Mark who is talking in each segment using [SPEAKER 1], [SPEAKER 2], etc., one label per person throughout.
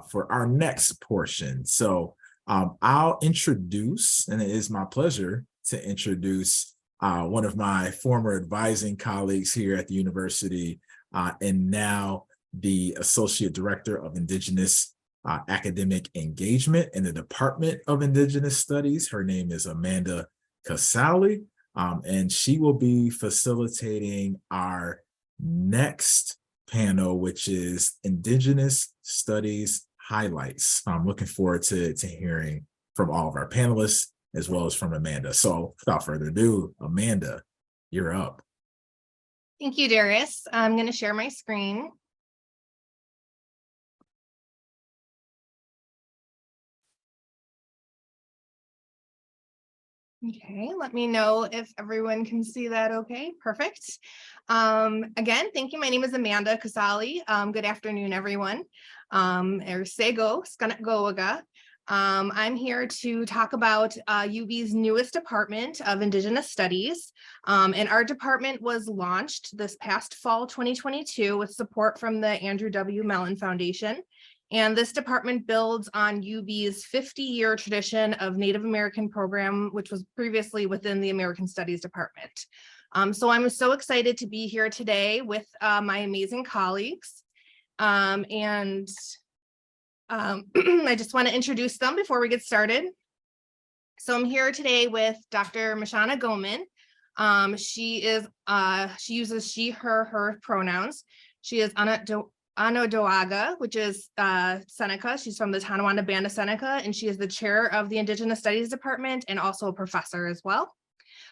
[SPEAKER 1] for our next portion. So I'll introduce, and it is my pleasure to introduce one of my former advising colleagues here at the university, and now the Associate Director of Indigenous Academic Engagement in the Department of Indigenous Studies. Her name is Amanda Casali, and she will be facilitating our next panel, which is Indigenous Studies Highlights. I'm looking forward to hearing from all of our panelists as well as from Amanda. So without further ado, Amanda, you're up.
[SPEAKER 2] Thank you, Darius. I'm going to share my screen. Okay, let me know if everyone can see that okay. Perfect. Again, thank you. My name is Amanda Casali. Good afternoon, everyone. Ersego, Skanakgowaga. I'm here to talk about UB's newest department of Indigenous Studies. And our department was launched this past fall 2022 with support from the Andrew W. Mellon Foundation. And this department builds on UB's 50-year tradition of Native American program, which was previously within the American Studies Department. So I'm so excited to be here today with my amazing colleagues. I just want to introduce them before we get started. So I'm here today with Dr. Mashana Goman. She uses she, her pronouns. She is Anodoaga, which is Seneca. She's from the Tonawanda Band of Seneca, and she is the chair of the Indigenous Studies Department and also a professor as well.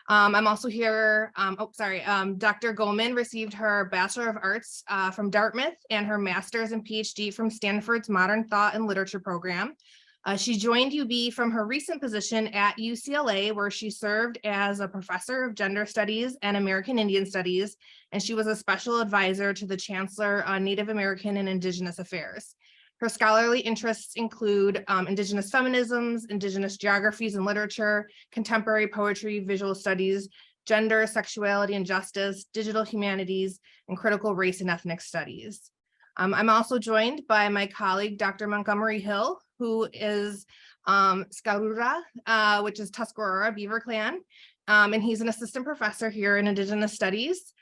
[SPEAKER 2] I'm also here, Dr. Goldman received her Bachelor of Arts from Dartmouth and her master's and PhD from Stanford's Modern Thought and Literature program. She joined UB from her recent position at UCLA, where she served as a professor of gender studies and American Indian studies, and she was a special advisor to the Chancellor on Native American and Indigenous Affairs. Her scholarly interests include Indigenous feminisms, Indigenous geographies and literature, contemporary poetry, visual studies, gender, sexuality and justice, digital humanities, and critical race and ethnic studies. I'm also joined by my colleague, Dr. Montgomery Hill, who is Skarura, which is Tuscarora Beaver Clan, and he's an assistant professor here in Indigenous Studies.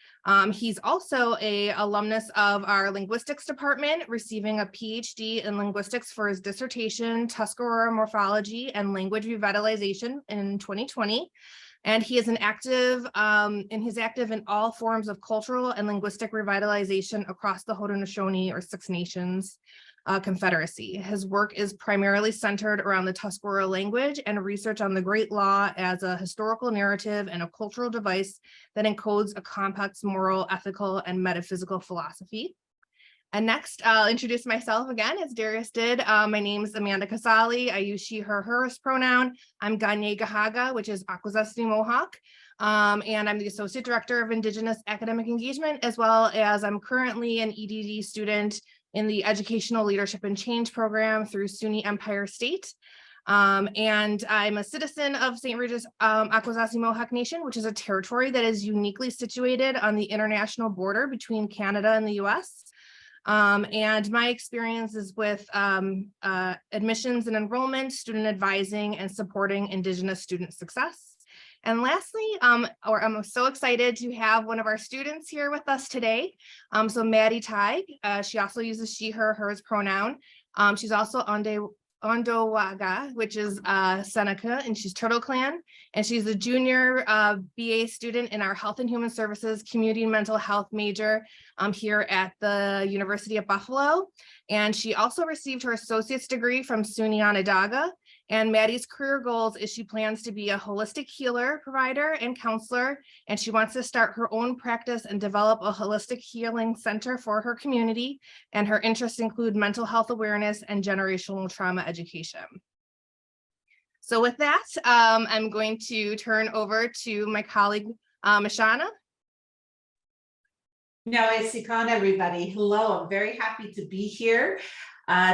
[SPEAKER 2] He's also an alumnus of our linguistics department, receiving a PhD in linguistics for his dissertation, Tuscarora Morphology and Language Revitalization in 2020. And he is active in all forms of cultural and linguistic revitalization across the Haudenosaunee or Six Nations Confederacy. His work is primarily centered around the Tuscarora language and research on the Great Law as a historical narrative and a cultural device that encodes a complex moral, ethical, and metaphysical philosophy. And next, I'll introduce myself again, as Darius did. My name is Amanda Casali. I use she, her, hers pronoun. I'm Ganye Gahaga, which is Akwesasne Mohawk. And I'm the Associate Director of Indigenous Academic Engagement, as well as I'm currently an EDD student in the Educational Leadership and Change program through SUNY Empire State. And I'm a citizen of St. Regis Akwesasne Mohawk Nation, which is a territory that is uniquely situated on the international border between Canada and the US. And my experience is with admissions and enrollment, student advising, and supporting Indigenous student success. And lastly, I'm so excited to have one of our students here with us today. So Maddie Tighe, she also uses she, her, hers pronoun. She's also Ondowaga, which is Seneca, and she's Turtle Clan, and she's a junior BA student in our Health and Human Services Community and Mental Health major here at the University of Buffalo. And she also received her associate's degree from SUNY Onondaga. And Maddie's career goals is she plans to be a holistic healer, provider, and counselor, and she wants to start her own practice and develop a holistic healing center for her community. And her interests include mental health awareness and generational trauma education. So with that, I'm going to turn over to my colleague, Mashana.
[SPEAKER 3] Now, Sikon, everybody. Hello, I'm very happy to be here.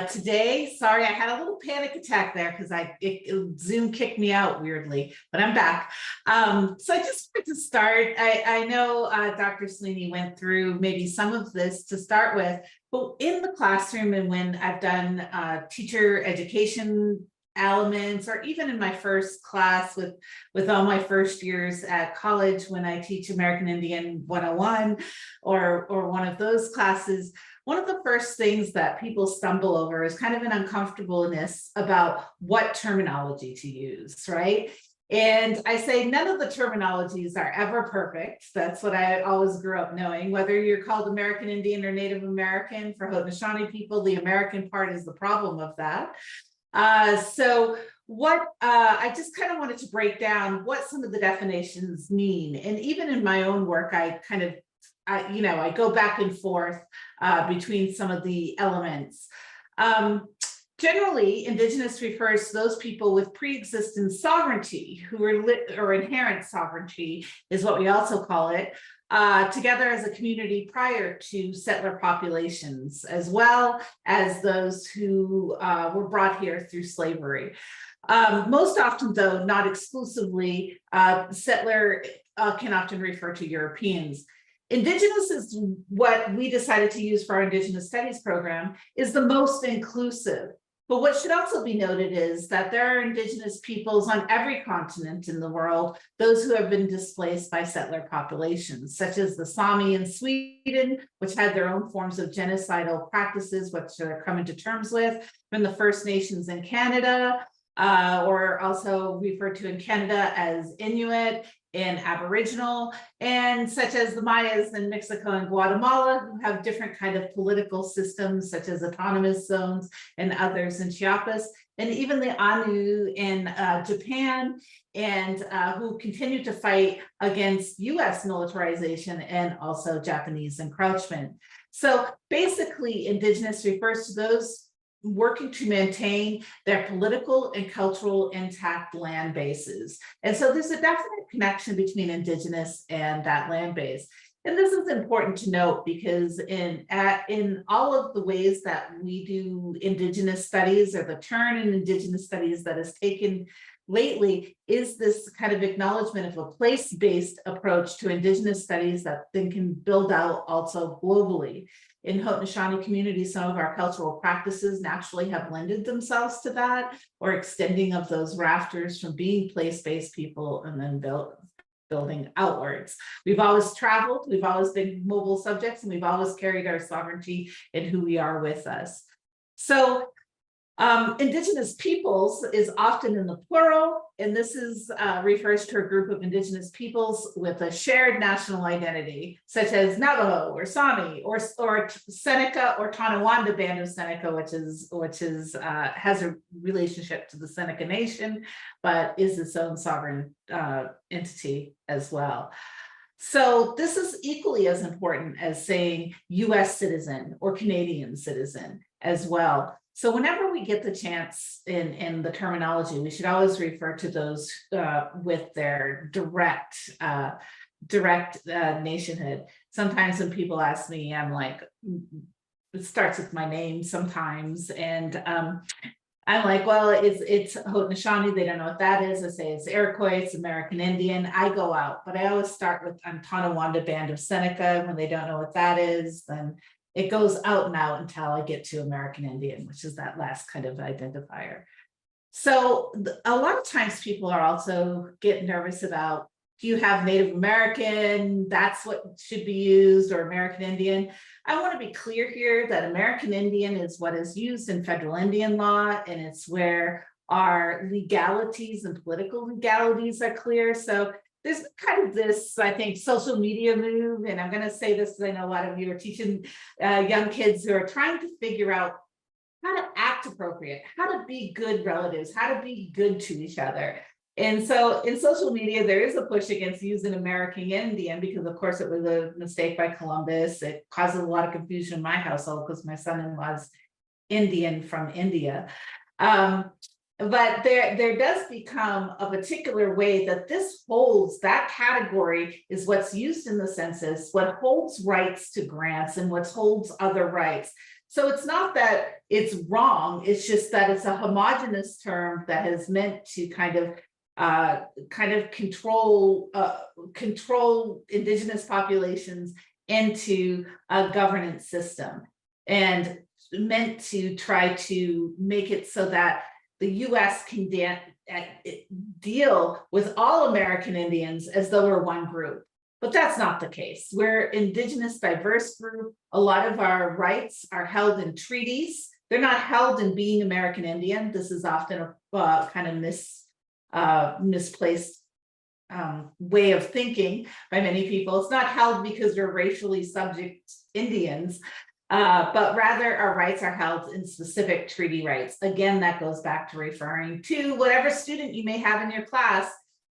[SPEAKER 3] Today, sorry, I had a little panic attack there because Zoom kicked me out weirdly, but I'm back. So I just wanted to start. I know Dr. Sweeney went through maybe some of this to start with, But in the classroom, and when I've done teacher education elements, or even in my first class with all my first years at college, when I teach American Indian 101 or one of those classes, one of the first things that people stumble over is kind of an uncomfortableness about what terminology to use, right? And I say none of the terminologies are ever perfect. That's what I always grew up knowing. Whether you're called American Indian or Native American, for Haudenosaunee people, the American part is the problem of that. So what I just kind of wanted to break down what some of the definitions mean. And even in my own work, I kind of, I go back and forth between some of the elements. Generally, Indigenous refers to those people with pre-existing sovereignty, who are or inherent sovereignty is what we also call it, together as a community prior to settler populations, as well as those who were brought here through slavery. Most often, though, not exclusively, settler can often refer to Europeans. Indigenous is what we decided to use for our Indigenous Studies program, is the most inclusive. But what should also be noted is that there are Indigenous peoples on every continent in the world, those who have been displaced by settler populations, such as the Sami in Sweden, which had their own forms of genocidal practices, which they're coming to terms with, from the First Nations in Canada, or also referred to in Canada as Inuit and Aboriginal, and such as the Mayas in Mexico and Guatemala, who have different kind of political systems, such as autonomous zones and others in Chiapas, and even the Anu in Japan, and who continue to fight against US militarization and also Japanese encroachment. So basically, Indigenous refers to those working to maintain their political and cultural intact land bases. And so there's a definite connection between Indigenous and that land base. And this is important to note because in all of the ways that we do Indigenous studies, or the turn in Indigenous studies that has taken lately, is this kind of acknowledgement of a place-based approach to Indigenous studies that then can build out also globally. In Haudenosaunee communities, some of our cultural practices naturally have lended themselves to that, or extending of those rafters from being place-based people and then building outwards. We've always traveled, we've always been mobile subjects, and we've always carried our sovereignty in who we are with us. So Indigenous peoples is often in the plural, and this is refers to a group of Indigenous peoples with a shared national identity, such as Navajo or Sami or Seneca or Tonawanda Band of Seneca, which is has a relationship to the Seneca Nation, but is its own sovereign entity as well. So this is equally as important as saying US citizen or Canadian citizen as well. So whenever we get the chance in the terminology, we should always refer to those with their direct nationhood. Sometimes when people ask me, I'm like, it starts with my name sometimes, and I'm like, well, it's Haudenosaunee. They don't know what that is. I say it's Iroquois, it's American Indian. I go out, but I always start with Tonawanda Band of Seneca. When they don't know what that is, then it goes out and out until I get to American Indian, which is that last kind of identifier. So a lot of times people are also getting nervous about, do you have Native American? That's what should be used, or American Indian. I want to be clear here that American Indian is what is used in federal Indian law, and it's where our legalities and political legalities are clear. So there's kind of this, I think, social media move, and I'm going to say this because I know a lot of you are teaching young kids who are trying to figure out how to act appropriate, how to be good relatives, how to be good to each other. And so in social media, there is a push against using American Indian because, of course, it was a mistake by Columbus. It causes a lot of confusion in my household because my son-in-law is Indian from India. But there does become a particular way that this holds, that category is what's used in the census, what holds rights to grants and what holds other rights. So it's not that it's wrong, it's just that it's a homogenous term that is meant to kind of control Indigenous populations into a governance system. and meant to try to make it so that the US can deal with all American Indians as though we're one group. But that's not the case. We're Indigenous, diverse group. A lot of our rights are held in treaties. They're not held in being American Indian. This is often a kind of misplaced way of thinking by many people. It's not held because we're racially subject Indians, but rather our rights are held in specific treaty rights. Again, that goes back to referring to whatever student you may have in your class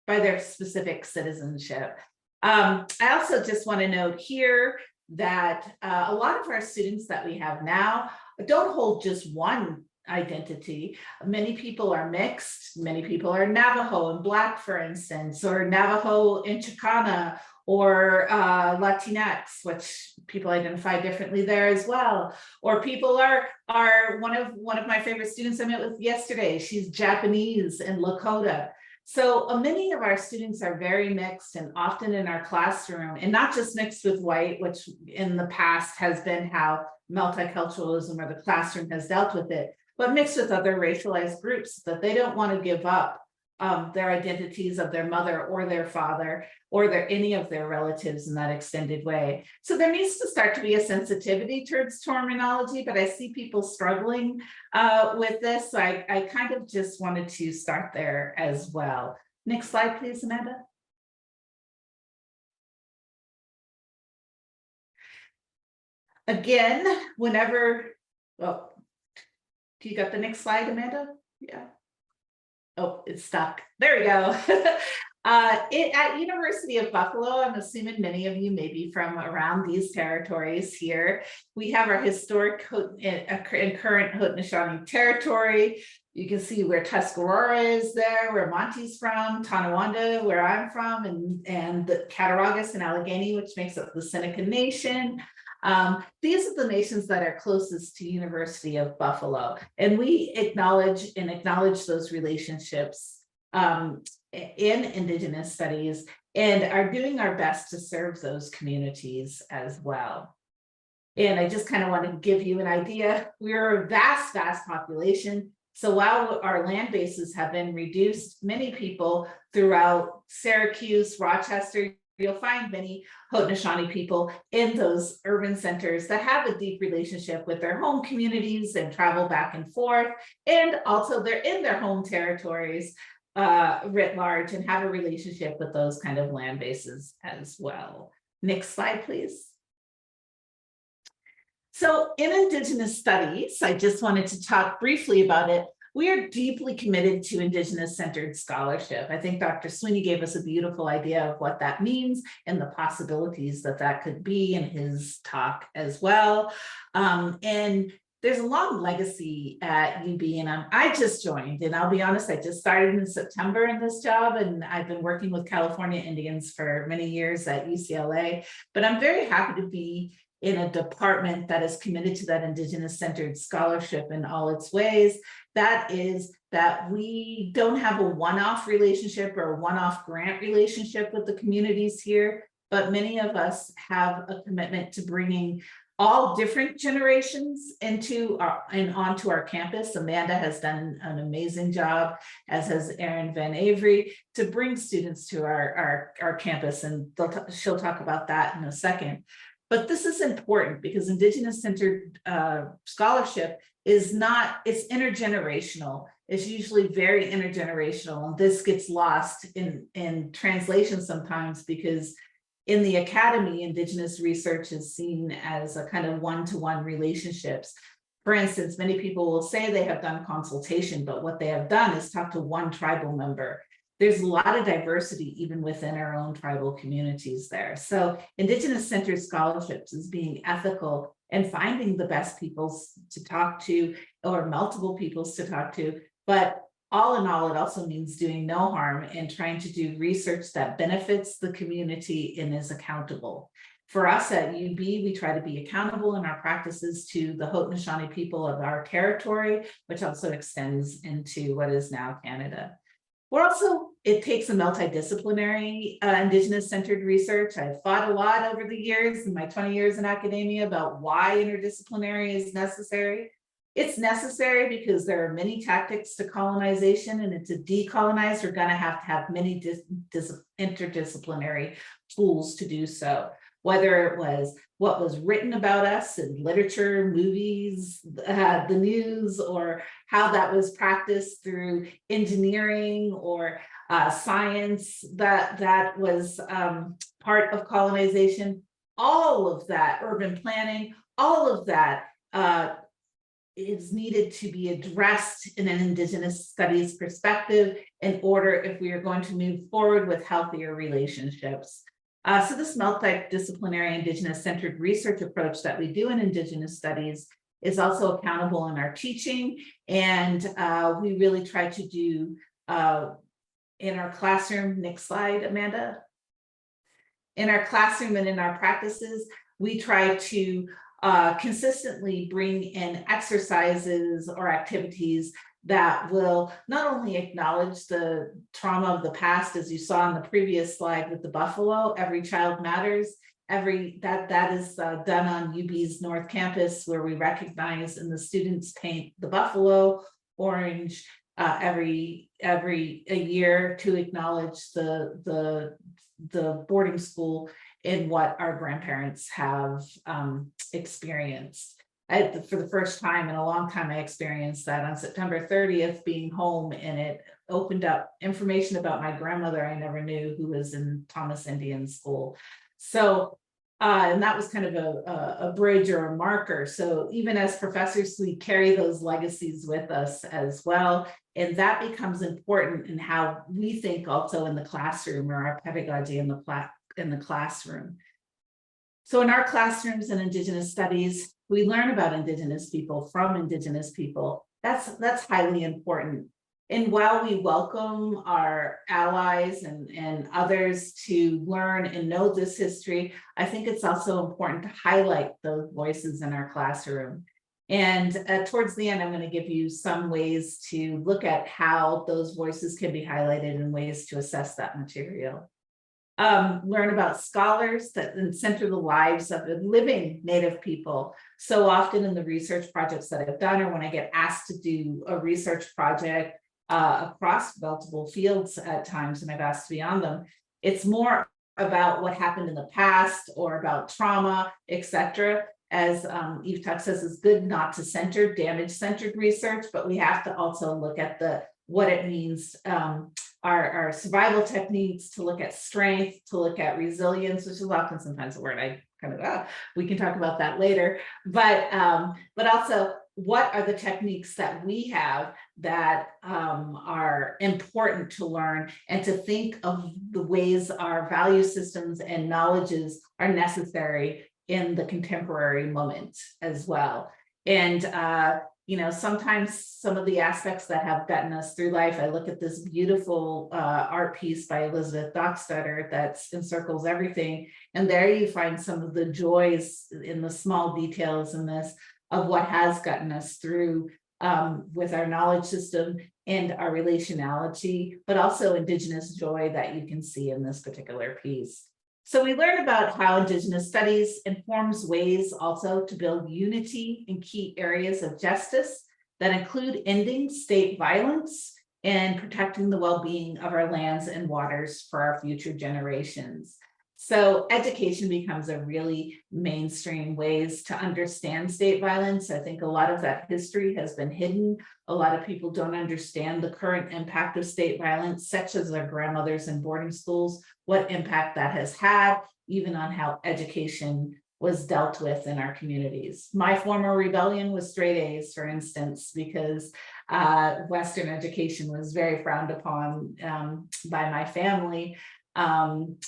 [SPEAKER 3] by their specific citizenship. I also just want to note here that a lot of our students that we have now don't hold just one identity. Many people are mixed. Many people are Navajo and Black, for instance, or Navajo and Chicana, or Latinx, which people identify differently there as well. Or people are one of my favorite students I met with yesterday. She's Japanese and Lakota. So many of our students are very mixed, and often in our classroom, and not just mixed with white, which in the past has been how multiculturalism or the classroom has dealt with it, but mixed with other racialized groups that they don't want to give up their identities of their mother or their father or any of their relatives in that extended way. So there needs to start to be a sensitivity towards terminology, but I see people struggling with this. So I kind of just wanted to start there as well. Next slide, please, Amanda. Again, whenever, well, do you got the next slide, Amanda? Yeah. Oh, it's stuck. There we go. At University of Buffalo, I'm assuming many of you may be from around these territories here. We have our historic and current Haudenosaunee territory. You can see where Tuscarora is there, where Monty's from, Tonawanda, where I'm from, and the Cattaraugus and Allegheny, which makes up the Seneca Nation. These are the nations that are closest to University of Buffalo, and we acknowledge those relationships in Indigenous studies and are doing our best to serve those communities as well. And I just kind of want to give you an idea. We're a vast population. So while our land bases have been reduced, many people throughout Syracuse, Rochester, you'll find many Haudenosaunee people in those urban centers that have a deep relationship with their home communities and travel back and forth. And also they're in their home territories writ large and have a relationship with those kind of land bases as well. Next slide, please. So in Indigenous studies, I just wanted to talk briefly about it. We are deeply committed to Indigenous-centered scholarship. I think Dr. Sweeney gave us a beautiful idea of what that means and the possibilities that could be in his talk as well. And there's a long legacy at UB, and I just joined, and I'll be honest, I just started in September in this job, and I've been working with California Indians for many years at UCLA, but I'm very happy to be in a department that is committed to that Indigenous-centered scholarship in all its ways. That is that we don't have a one-off relationship or a one-off grant relationship with the communities here, but many of us have a commitment to bringing all different generations onto our campus. Amanda has done an amazing job, as has Erin Van Avery, to bring students to our campus, and she'll talk about that in a second. But this is important because Indigenous-centered scholarship it's intergenerational. It's usually very intergenerational, and this gets lost in translation sometimes because in the academy, Indigenous research is seen as a kind of one-to-one relationships. For instance, many people will say they have done consultation, but what they have done is talk to one tribal member. There's a lot of diversity even within our own tribal communities there. So Indigenous-centered scholarships is being ethical and finding the best people to talk to or multiple peoples to talk to. But all in all, it also means doing no harm and trying to do research that benefits the community and is accountable. For us at UB, we try to be accountable in our practices to the Haudenosaunee people of our territory, which also extends into what is now Canada. We're also It takes a multidisciplinary Indigenous-centered research. I've thought a lot over the years, in my 20 years in academia, about why interdisciplinary is necessary. It's necessary because there are many tactics to colonization, and to decolonize, we're going to have many interdisciplinary tools to do so. Whether it was what was written about us in literature, movies, the news, or how that was practiced through engineering or science that was part of colonization, all of that, urban planning, all of that is needed to be addressed in an Indigenous studies perspective in order if we are going to move forward with healthier relationships. So this multidisciplinary Indigenous-centered research approach that we do in Indigenous studies is also accountable in our teaching, and we really try to do in our classroom. Next slide, Amanda. In our classroom and in our practices, we try to consistently bring in exercises or activities that will not only acknowledge the trauma of the past, as you saw in the previous slide with the buffalo, every child matters. That is done on UB's North Campus, where we recognize and the students paint the buffalo orange every year to acknowledge the boarding school in what our grandparents have experienced. For the first time in a long time, I experienced that on September 30th, being home, and it opened up information about my grandmother I never knew, who was in Thomas Indian School. So, and that was kind of a bridge or a marker. So even as professors, we carry those legacies with us as well. And that becomes important in how we think also in the classroom, or our pedagogy in the classroom. So in our classrooms in Indigenous studies, we learn about Indigenous people from Indigenous people. That's highly important. And while we welcome our allies and others to learn and know this history, I think it's also important to highlight those voices in our classroom. And towards the end, I'm going to give you some ways to look at how those voices can be highlighted and ways to assess that material. Learn about scholars that center the lives of the living Native people. So often in the research projects that I've done, or when I get asked to do a research project across multiple fields at times, and I've asked to be on them, it's more about what happened in the past or about trauma, etc. As Eve Tuck says, it's good not to center damage-centered research, but we have to also look at what it means, our survival techniques, to look at strength, to look at resilience, which is often sometimes a word I kind of, we can talk about that later, but also what are the techniques that we have that are important to learn, and to think of the ways our value systems and knowledges are necessary in the contemporary moment as well. And you know, sometimes some of the aspects that have gotten us through life, I look at this beautiful art piece by Elizabeth Dockstader that encircles everything. And there you find some of the joys in the small details in this of what has gotten us through with our knowledge system and our relationality, but also Indigenous joy that you can see in this particular piece. So we learn about how Indigenous studies informs ways also to build unity in key areas of justice that include ending state violence and protecting the well-being of our lands and waters for our future generations. So education becomes a really mainstream ways to understand state violence. I think a lot of that history has been hidden. A lot of people don't understand the current impact of state violence, such as our grandmothers in boarding schools, what impact that has had, even on how education was dealt with in our communities. My former rebellion was straight A's, for instance, because Western education was very frowned upon by my family.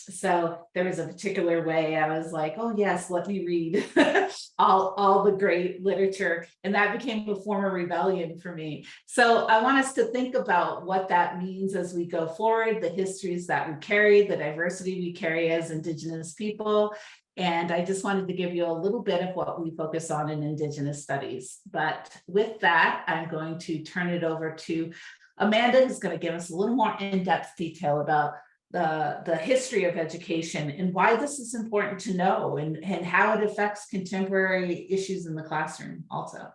[SPEAKER 3] So there was a particular way I was like, oh yes, let me read all the great literature, and that became a form of rebellion for me. So I want us to think about what that means as we go forward, the histories that we carry, the diversity we carry as Indigenous people. And I just wanted to give you a little bit of what we focus on in Indigenous studies. But with that, I'm going to turn it over to Amanda is going to give us a little more in-depth detail about the history of education and why this is important to know, and how it affects contemporary issues in the classroom also.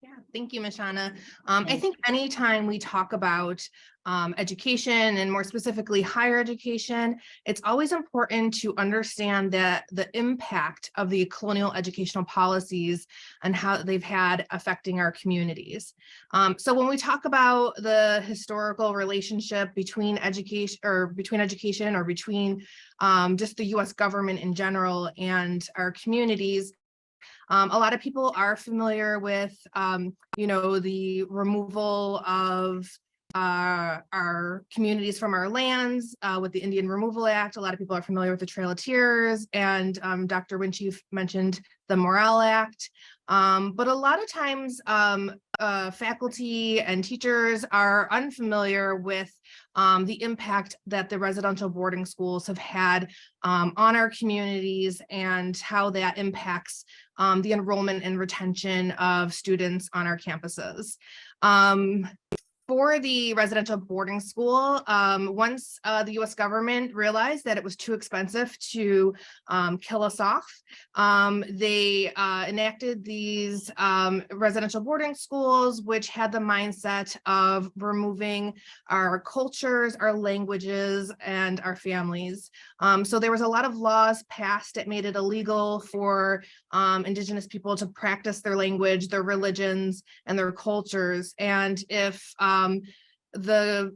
[SPEAKER 2] Yeah, thank you, Mashana. I think anytime we talk about education, and more specifically higher education, it's always important to understand that the impact of the colonial educational policies and how they've had affecting our communities. So when we talk about the historical relationship between education or between just the US government in general and our communities, a lot of people are familiar with, the removal of our communities from our lands with the Indian Removal Act. A lot of people are familiar with the Trail of Tears, and Dr. Winchief mentioned the Morale Act. But a lot of times faculty and teachers are unfamiliar with the impact that the residential boarding schools have had on our communities, and how that impacts the enrollment and retention of students on our campuses. For the residential boarding school, once the US government realized that it was too expensive to kill us off, they enacted these residential boarding schools, which had the mindset of removing our cultures, our languages, and our families. So there was a lot of laws passed that made it illegal for Indigenous people to practice their language, their religions, and their cultures. And if the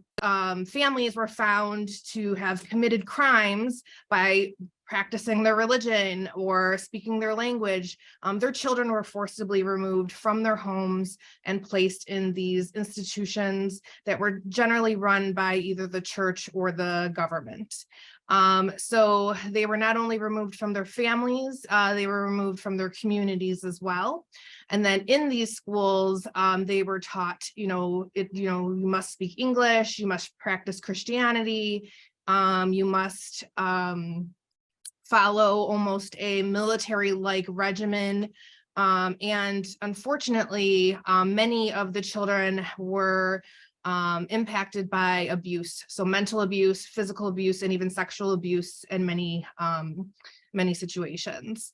[SPEAKER 2] families were found to have committed crimes by practicing their religion or speaking their language, their children were forcibly removed from their homes and placed in these institutions that were generally run by either the church or the government. So they were not only removed from their families, they were removed from their communities as well. And then in these schools, they were taught, you must speak English, you must practice Christianity, you must follow almost a military-like regimen. And unfortunately, many of the children were impacted by abuse. So mental abuse, physical abuse, and even sexual abuse in many situations.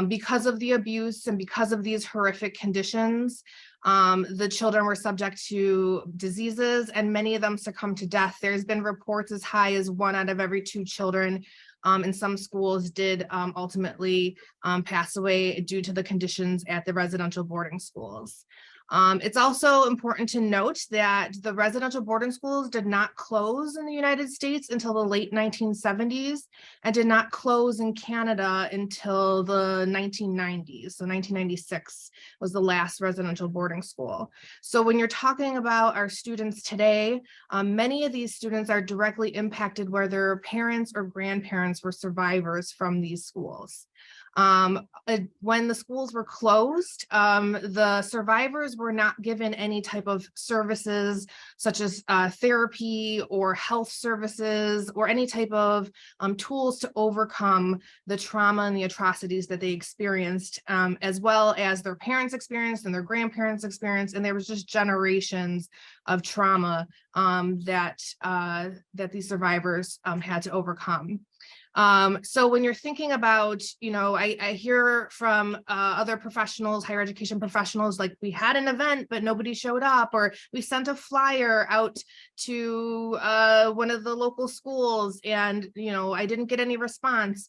[SPEAKER 2] Because of the abuse and because of these horrific conditions, the children were subject to diseases, and many of them succumbed to death. There's been reports as high as 1 out of every 2 children in some schools did ultimately pass away due to the conditions at the residential boarding schools. It's also important to note that the residential boarding schools did not close in the United States until the late 1970s, and did not close in Canada until the 1990s. So 1996 was the last residential boarding school. So when you're talking about our students today, many of these students are directly impacted where their parents or grandparents were survivors from these schools. When the schools were closed, the survivors were not given any type of services such as therapy or health services or any type of tools to overcome the trauma and the atrocities that they experienced, as well as their parents experienced and their grandparents experienced. And there was just generations of trauma that these survivors had to overcome. So when you're thinking about, I hear from other professionals, higher education professionals, like, we had an event, but nobody showed up, or we sent a flyer out to one of the local schools and, I didn't get any response.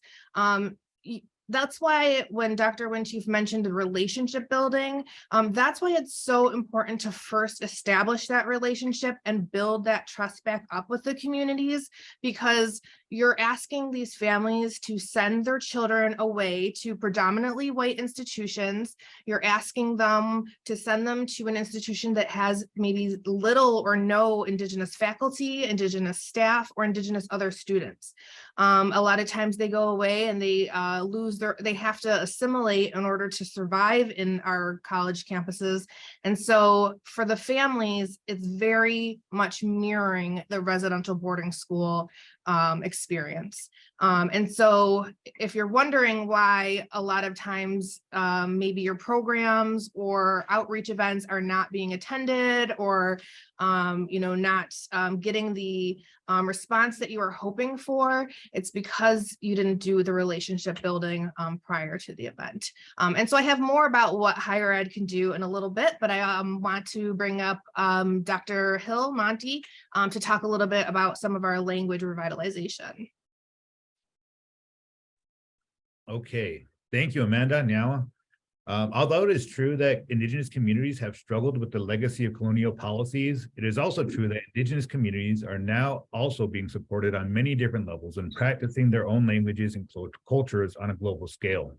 [SPEAKER 2] That's why when Dr. Winchief mentioned the relationship building, that's why it's so important to first establish that relationship and build that trust back up with the communities, because you're asking these families to send their children away to predominantly white institutions. You're asking them to send them to an institution that has maybe little or no Indigenous faculty, Indigenous staff, or Indigenous other students. A lot of times they go away and they they have to assimilate in order to survive in our college campuses. And so for the families, it's very much mirroring the residential boarding school experience. And so if you're wondering why a lot of times maybe your programs or outreach events are not being attended, or not getting the response that you were hoping for, it's because you didn't do the relationship building prior to the event. And so I have more about what higher ed can do in a little bit, but I want to bring up Dr. Hill Monty to talk a little bit about some of our language revitalization.
[SPEAKER 4] Okay, thank you, Amanda. Now, although it is true that Indigenous communities have struggled with the legacy of colonial policies, it is also true that Indigenous communities are now also being supported on many different levels and practicing their own languages and cultures on a global scale.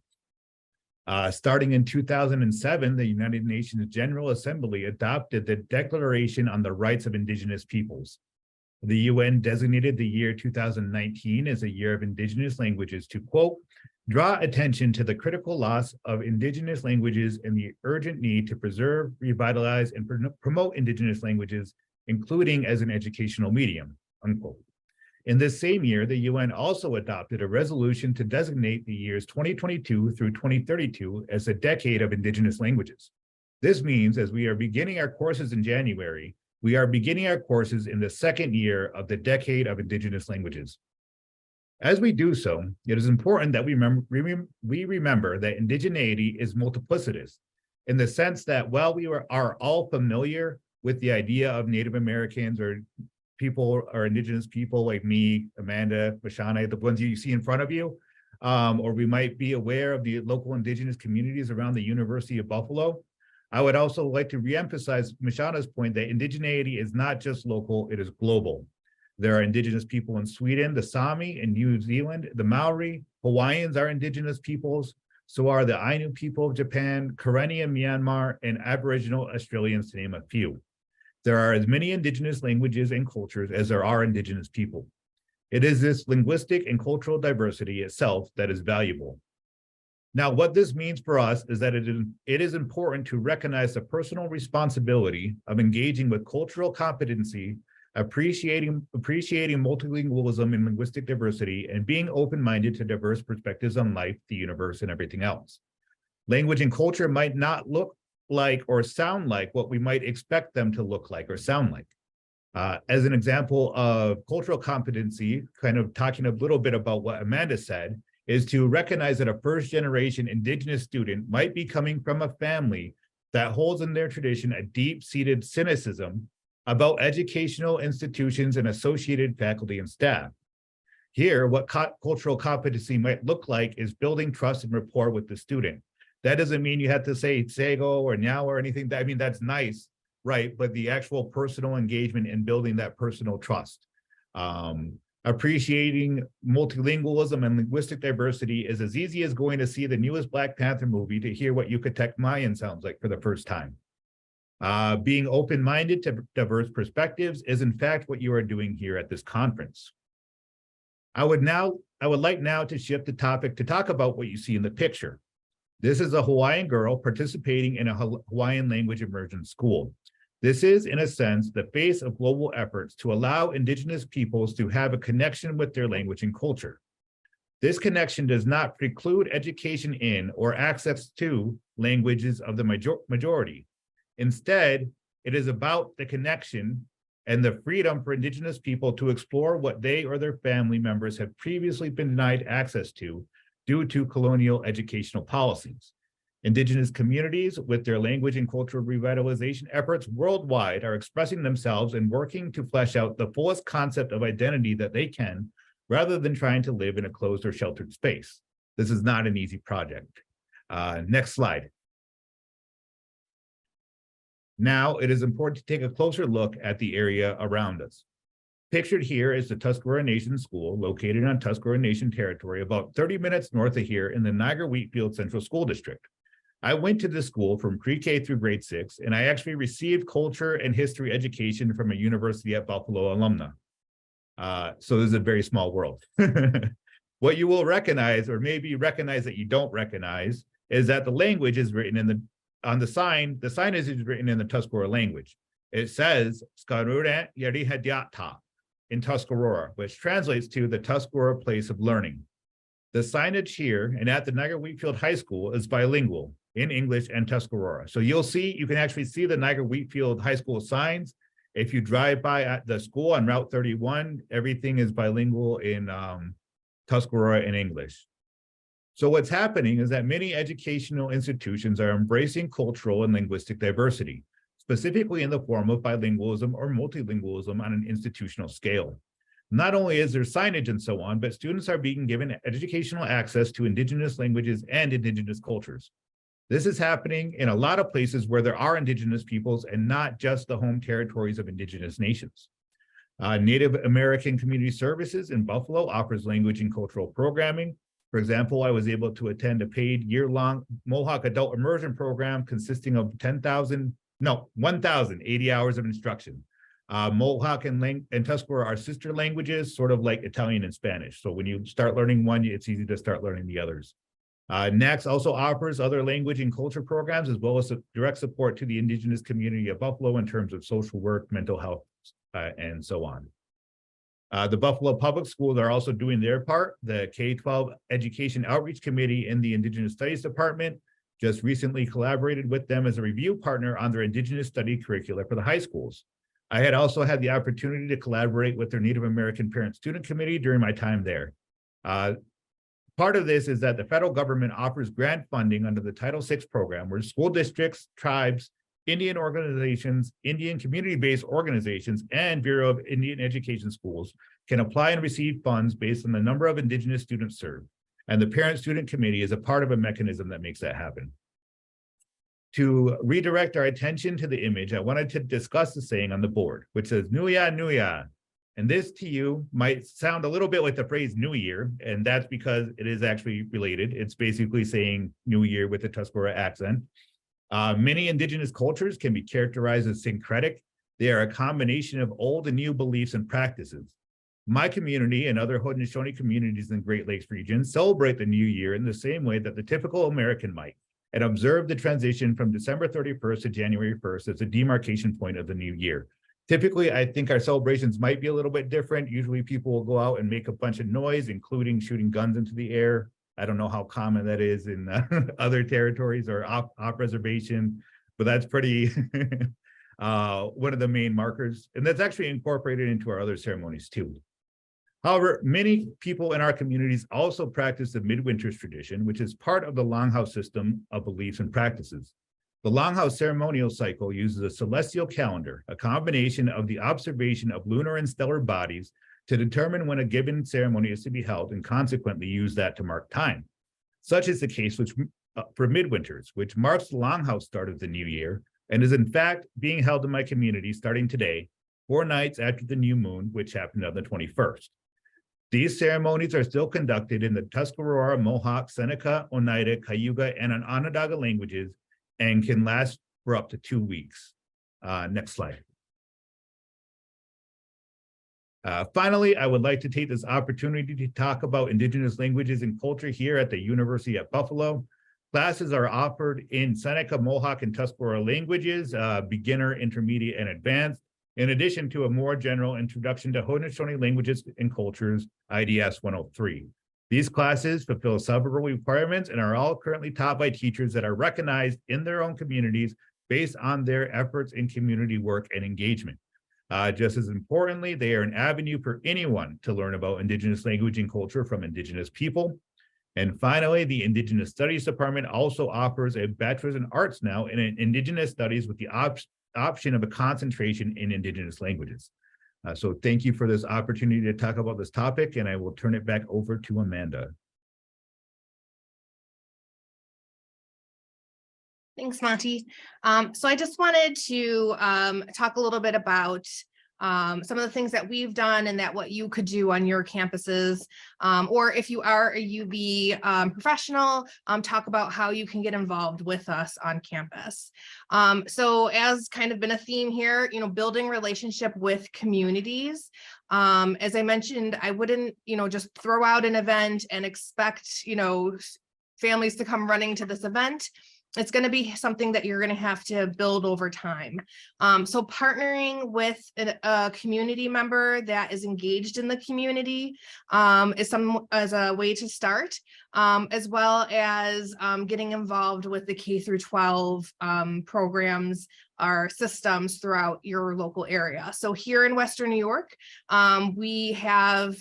[SPEAKER 4] Starting in 2007, the United Nations General Assembly adopted the Declaration on the Rights of Indigenous Peoples. The UN designated the year 2019 as a year of Indigenous languages to, quote, draw attention to the critical loss of Indigenous languages and the urgent need to preserve, revitalize, and promote Indigenous languages, including as an educational medium, unquote. In this same year, the UN also adopted a resolution to designate the years 2022 through 2032 as a decade of Indigenous languages. This means, as we are beginning our courses in January, we are beginning our courses in the second year of the decade of Indigenous languages. As we do so, it is important that we remember that indigeneity is multiplicitous, in the sense that while we are all familiar with the idea of Native Americans or people or Indigenous people like me, Amanda, Mashana, the ones you see in front of you, or we might be aware of the local Indigenous communities around the University of Buffalo, I would also like to reemphasize Mashana's point that indigeneity is not just local, it is global. There are Indigenous people in Sweden, the Sami in New Zealand, the Maori, Hawaiians are Indigenous peoples, so are the Ainu people of Japan, Karenni in Myanmar, and Aboriginal Australians, to name a few. There are as many Indigenous languages and cultures as there are Indigenous people. It is this linguistic and cultural diversity itself that is valuable. Now, what this means for us is that it is important to recognize the personal responsibility of engaging with cultural competency, appreciating multilingualism and linguistic diversity, and being open-minded to diverse perspectives on life, the universe, and everything else. Language and culture might not look like or sound like what we might expect them to look like or sound like. As an example of cultural competency, kind of talking a little bit about what Amanda said, is to recognize that a first-generation Indigenous student might be coming from a family that holds in their tradition a deep-seated cynicism about educational institutions and associated faculty and staff. Here, what cultural competency might look like is building trust and rapport with the student. That doesn't mean you have to say Sego or Nyao or anything. I mean, that's nice, right? But the actual personal engagement and building that personal trust. Appreciating multilingualism and linguistic diversity is as easy as going to see the newest Black Panther movie to hear what Yucatec Mayan sounds like for the first time. Being open-minded to diverse perspectives is in fact what you are doing here at this conference. I would like now to shift the topic to talk about what you see in the picture. This is a Hawaiian girl participating in a Hawaiian language immersion school. This is, in a sense, the face of global efforts to allow Indigenous peoples to have a connection with their language and culture. This connection does not preclude education in or access to languages of the majority. Instead, it is about the connection and the freedom for Indigenous people to explore what they or their family members have previously been denied access to due to colonial educational policies. Indigenous communities, with their language and cultural revitalization efforts worldwide, are expressing themselves and working to flesh out the fullest concept of identity that they can, rather than trying to live in a closed or sheltered space. This is not an easy project. Next slide. Now, it is important to take a closer look at the area around us. Pictured here is the Tuscarora Nation School, located on Tuscarora Nation territory, about 30 minutes north of here in the Niagara-Wheatfield Central School District. I went to this school from pre-K through grade 6, and I actually received culture and history education from a University at Buffalo alumna. So this is a very small world. What you will recognize, or maybe recognize that you don't recognize, is that the language is written on the signage is written in the Tuscarora language. It says, Skarure Yari Hadiata, in Tuscarora, which translates to the Tuscarora place of learning. The signage here and at the Niagara Wheatfield High School is bilingual in English and Tuscarora. So you can actually see the Niagara Wheatfield High School signs. If you drive by at the school on Route 31, everything is bilingual in Tuscarora and English. So what's happening is that many educational institutions are embracing cultural and linguistic diversity, specifically in the form of bilingualism or multilingualism on an institutional scale. Not only is there signage and so on, but students are being given educational access to Indigenous languages and Indigenous cultures. This is happening in a lot of places where there are Indigenous peoples and not just the home territories of Indigenous nations. Native American Community Services in Buffalo offers language and cultural programming. For example, I was able to attend a paid year-long Mohawk adult immersion program consisting of 1,080 hours of instruction. Mohawk and Tuscarora are sister languages, sort of like Italian and Spanish. So when you start learning one, it's easy to start learning the others. NACS also offers other language and culture programs, as well as direct support to the Indigenous community of Buffalo in terms of social work, mental health, and so on. The Buffalo Public Schools are also doing their part. The K-12 Education Outreach Committee in the Indigenous Studies Department just recently collaborated with them as a review partner on their Indigenous study curricula for the high schools. I had also had the opportunity to collaborate with their Native American Parent-Student Committee during my time there. Part of this is that the federal government offers grant funding under the Title VI program, where school districts, tribes, Indian organizations, Indian community-based organizations, and Bureau of Indian Education Schools can apply and receive funds based on the number of Indigenous students served. And the Parent-Student Committee is a part of a mechanism that makes that happen. To redirect our attention to the image, I wanted to discuss the saying on the board, which says, Nuya, Nuya. And this to you might sound a little bit like the phrase New Year, and that's because it is actually related. It's basically saying New Year with a Tuscarora accent. Many Indigenous cultures can be characterized as syncretic. They are a combination of old and new beliefs and practices. My community and other Haudenosaunee communities in the Great Lakes region celebrate the New Year in the same way that the typical American might, and observe the transition from December 31st to January 1st as a demarcation point of the new year. Typically, I think our celebrations might be a little bit different. Usually people will go out and make a bunch of noise, including shooting guns into the air. I don't know how common that is in other territories or off reservation, but that's pretty one of the main markers. And that's actually incorporated into our other ceremonies too. However, many people in our communities also practice the midwinters tradition, which is part of the Longhouse system of beliefs and practices. The Longhouse ceremonial cycle uses a celestial calendar, a combination of the observation of lunar and stellar bodies to determine when a given ceremony is to be held, and consequently use that to mark time. Such is the case for midwinters, which marks the Longhouse start of the new year, and is in fact being held in my community starting today, 4 nights after the new moon, which happened on the 21st. These ceremonies are still conducted in the Tuscarora, Mohawk, Seneca, Oneida, Cayuga, and Onondaga languages, and can last for up to 2 weeks. Next slide. Finally, I would like to take this opportunity to talk about Indigenous languages and culture here at the University at Buffalo. Classes are offered in Seneca, Mohawk, and Tuscarora languages, beginner, intermediate, and advanced, in addition to a more general introduction to Haudenosaunee languages and cultures, IDS 103. These classes fulfill several requirements and are all currently taught by teachers that are recognized in their own communities based on their efforts in community work and engagement. Just as importantly, they are an avenue for anyone to learn about Indigenous language and culture from Indigenous people. And finally, the Indigenous Studies Department also offers a Bachelor's in Arts now in Indigenous Studies with the option of a concentration in Indigenous languages. So thank you for this opportunity to talk about this topic, and I will turn it back over to Amanda.
[SPEAKER 2] Thanks, Monty. So I just wanted to talk a little bit about some of the things that we've done and that what you could do on your campuses, or if you are a UB professional, talk about how you can get involved with us on campus. So as kind of been a theme here, building relationship with communities. As I mentioned, I wouldn't, just throw out an event and expect, families to come running to this event. it's going to be something that you're going to have to build over time. So partnering with a community member that is engaged in the community is a way to start, as well as getting involved with the K through 12 programs or systems throughout your local area. So here in Western New York, we have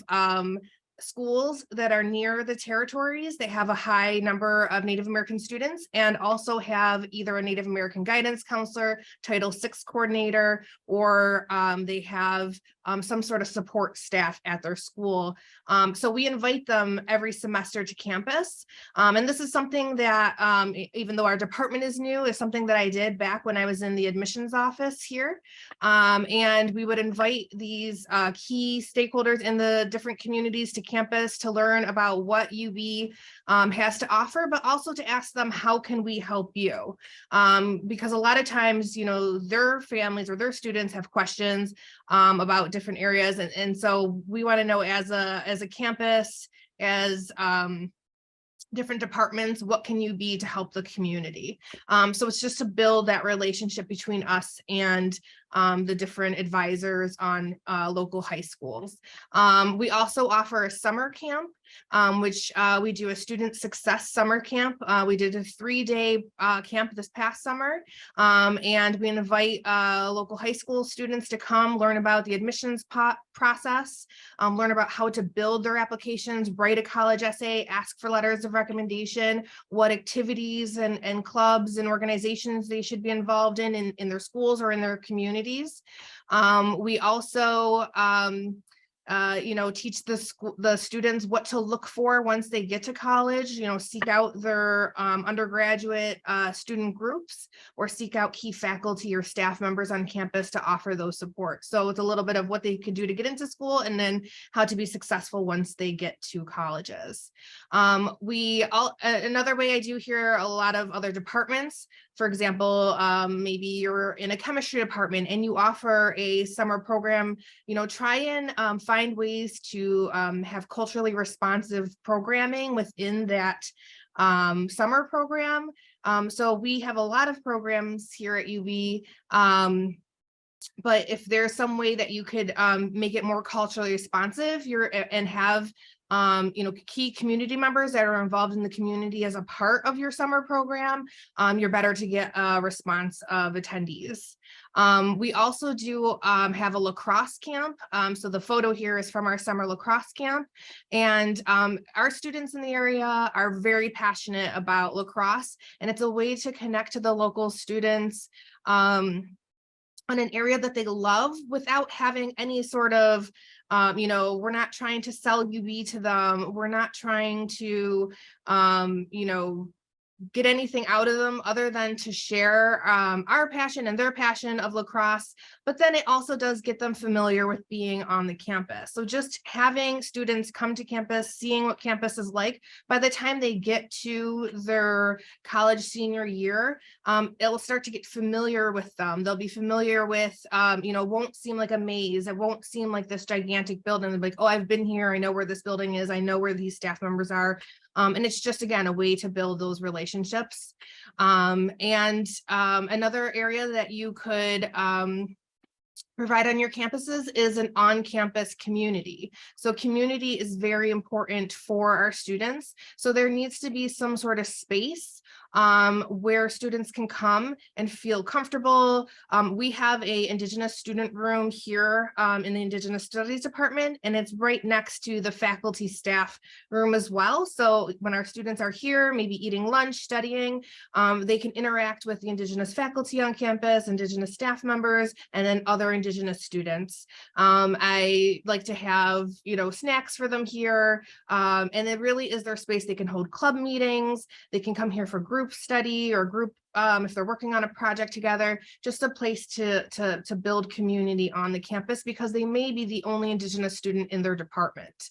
[SPEAKER 2] schools that are near the territories. They have a high number of Native American students and also have either a Native American guidance counselor, Title VI coordinator, or they have some sort of support staff at their school. So we invite them every semester to campus. And this is something that, even though our department is new, is something that I did back when I was in the admissions office here. And we would invite these key stakeholders in the different communities to campus to learn about what UB has to offer, but also to ask them, how can we help you? Because a lot of times, you know, their families or their students have questions about different areas. And so we want to know as a campus, as different departments, what can you be to help the community? So it's just to build that relationship between us and the different advisors on local high schools. We also offer a summer camp, which we do a student success summer camp. We did a 3-day camp this past summer, and we invite local high school students to come learn about the admissions process, learn about how to build their applications, write a college essay, ask for letters of recommendation, what activities and clubs and organizations they should be involved in their schools or in their communities. We also teach the students what to look for once they get to college, seek out their undergraduate student groups, or seek out key faculty or staff members on campus to offer those support. So it's a little bit of what they could do to get into school and then how to be successful once they get to colleges. Another way I do hear a lot of other departments, for example, maybe you're in a chemistry department and you offer a summer program, try and find ways to have culturally responsive programming within that summer program. So we have a lot of programs here at UB, but if there's some way that you could make it more culturally responsive and have key community members that are involved in the community as a part of your summer program, you're better to get a response of attendees. We also do have a lacrosse camp. So the photo here is from our summer lacrosse camp. And our students in the area are very passionate about lacrosse, and it's a way to connect to the local students on an area that they love without having any sort of, we're not trying to sell UB to them. We're not trying to, get anything out of them other than to share our passion and their passion of lacrosse, but then it also does get them familiar with being on the campus. So just having students come to campus, seeing what campus is like, by the time they get to their college senior year, it will start to get familiar with them. They'll be familiar with, won't seem like a maze. It won't seem like this gigantic building. They'll be like, oh, I've been here. I know where this building is. I know where these staff members are. And it's just, again, a way to build those relationships. And another area that you could provide on your campuses is an on-campus community. So community is very important for our students. So there needs to be some sort of space where students can come and feel comfortable. We have a Indigenous student room here in the Indigenous Studies department, and it's right next to the faculty staff room as well. So when our students are here, maybe eating lunch, studying, they can interact with the Indigenous faculty on campus, Indigenous staff members, and then other Indigenous students. I like to have, snacks for them here. And it really is their space. They can hold club meetings. They can come here for group study or group if they're working on a project together, just a place to build community on the campus, because they may be the only Indigenous student in their department.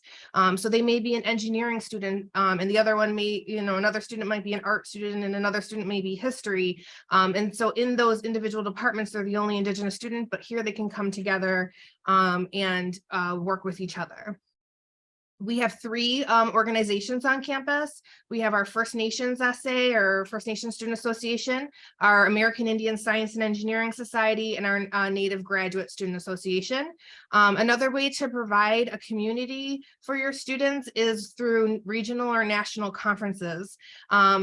[SPEAKER 2] So they may be an engineering student, and the other one may, another student might be an art student, and another student may be history. And so in those individual departments, they're the only Indigenous student, but here they can come together and work with each other. We have three organizations on campus. We have our First Nations SA, or First Nations Student Association, our American Indian Science and Engineering Society, and our Native Graduate Student Association. Another way to provide a community for your students is through regional or national conferences.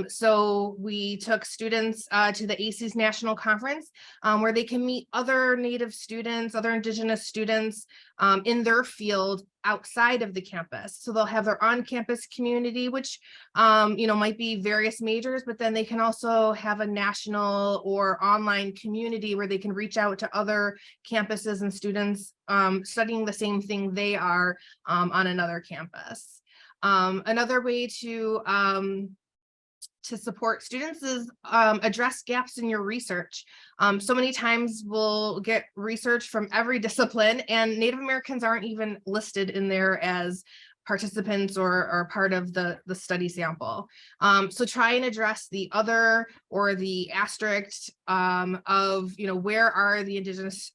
[SPEAKER 2] So we took students to the ACES National Conference, where they can meet other Native students, other Indigenous students in their field outside of the campus. So they'll have their on-campus community, which might be various majors, but then they can also have a national or online community where they can reach out to other campuses and students studying the same thing they are on another campus. Another way to support students is address gaps in your research. So many times we'll get research from every discipline, and Native Americans aren't even listed in there as participants or part of the study sample. So try and address the other or the asterisk of, where are the Indigenous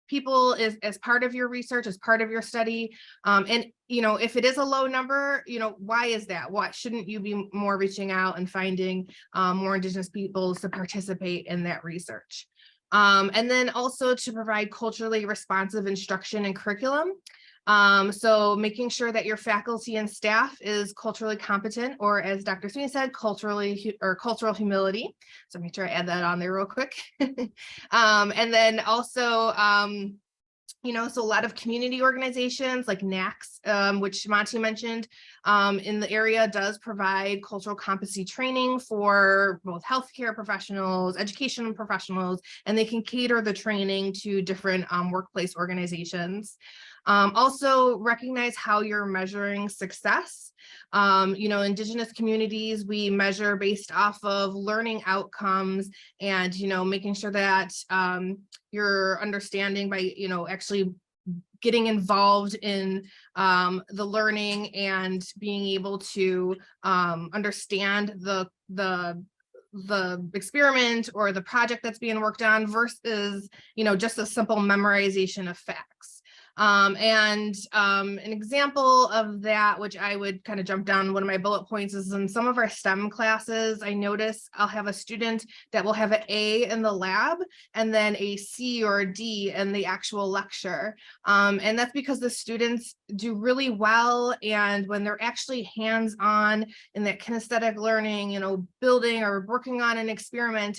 [SPEAKER 2] people as part of your research, as part of your study. And, if it is a low number, why is that? Why shouldn't you be more reaching out and finding more Indigenous peoples to participate in that research? And then also to provide culturally responsive instruction and curriculum. So making sure that your faculty and staff is culturally competent, or as Dr. Sweeney said, cultural humility. So make sure I add that on there real quick. And then also, so a lot of community organizations like NACS, which Monty mentioned, in the area does provide cultural competency training for both healthcare professionals, educational professionals, and they can cater the training to different workplace organizations. Also recognize how you're measuring success. Indigenous communities, we measure based off of learning outcomes and, making sure that you're understanding by, actually getting involved in the learning and being able to understand the experiment or the project that's being worked on versus, just a simple memorization of facts. An example of that, which I would kind of jump down one of my bullet points, is in some of our STEM classes, I notice I'll have a student that will have an A in the lab and then a C or a D in the actual lecture. And that's because the students do really well. And when they're actually hands-on in that kinesthetic learning, building or working on an experiment,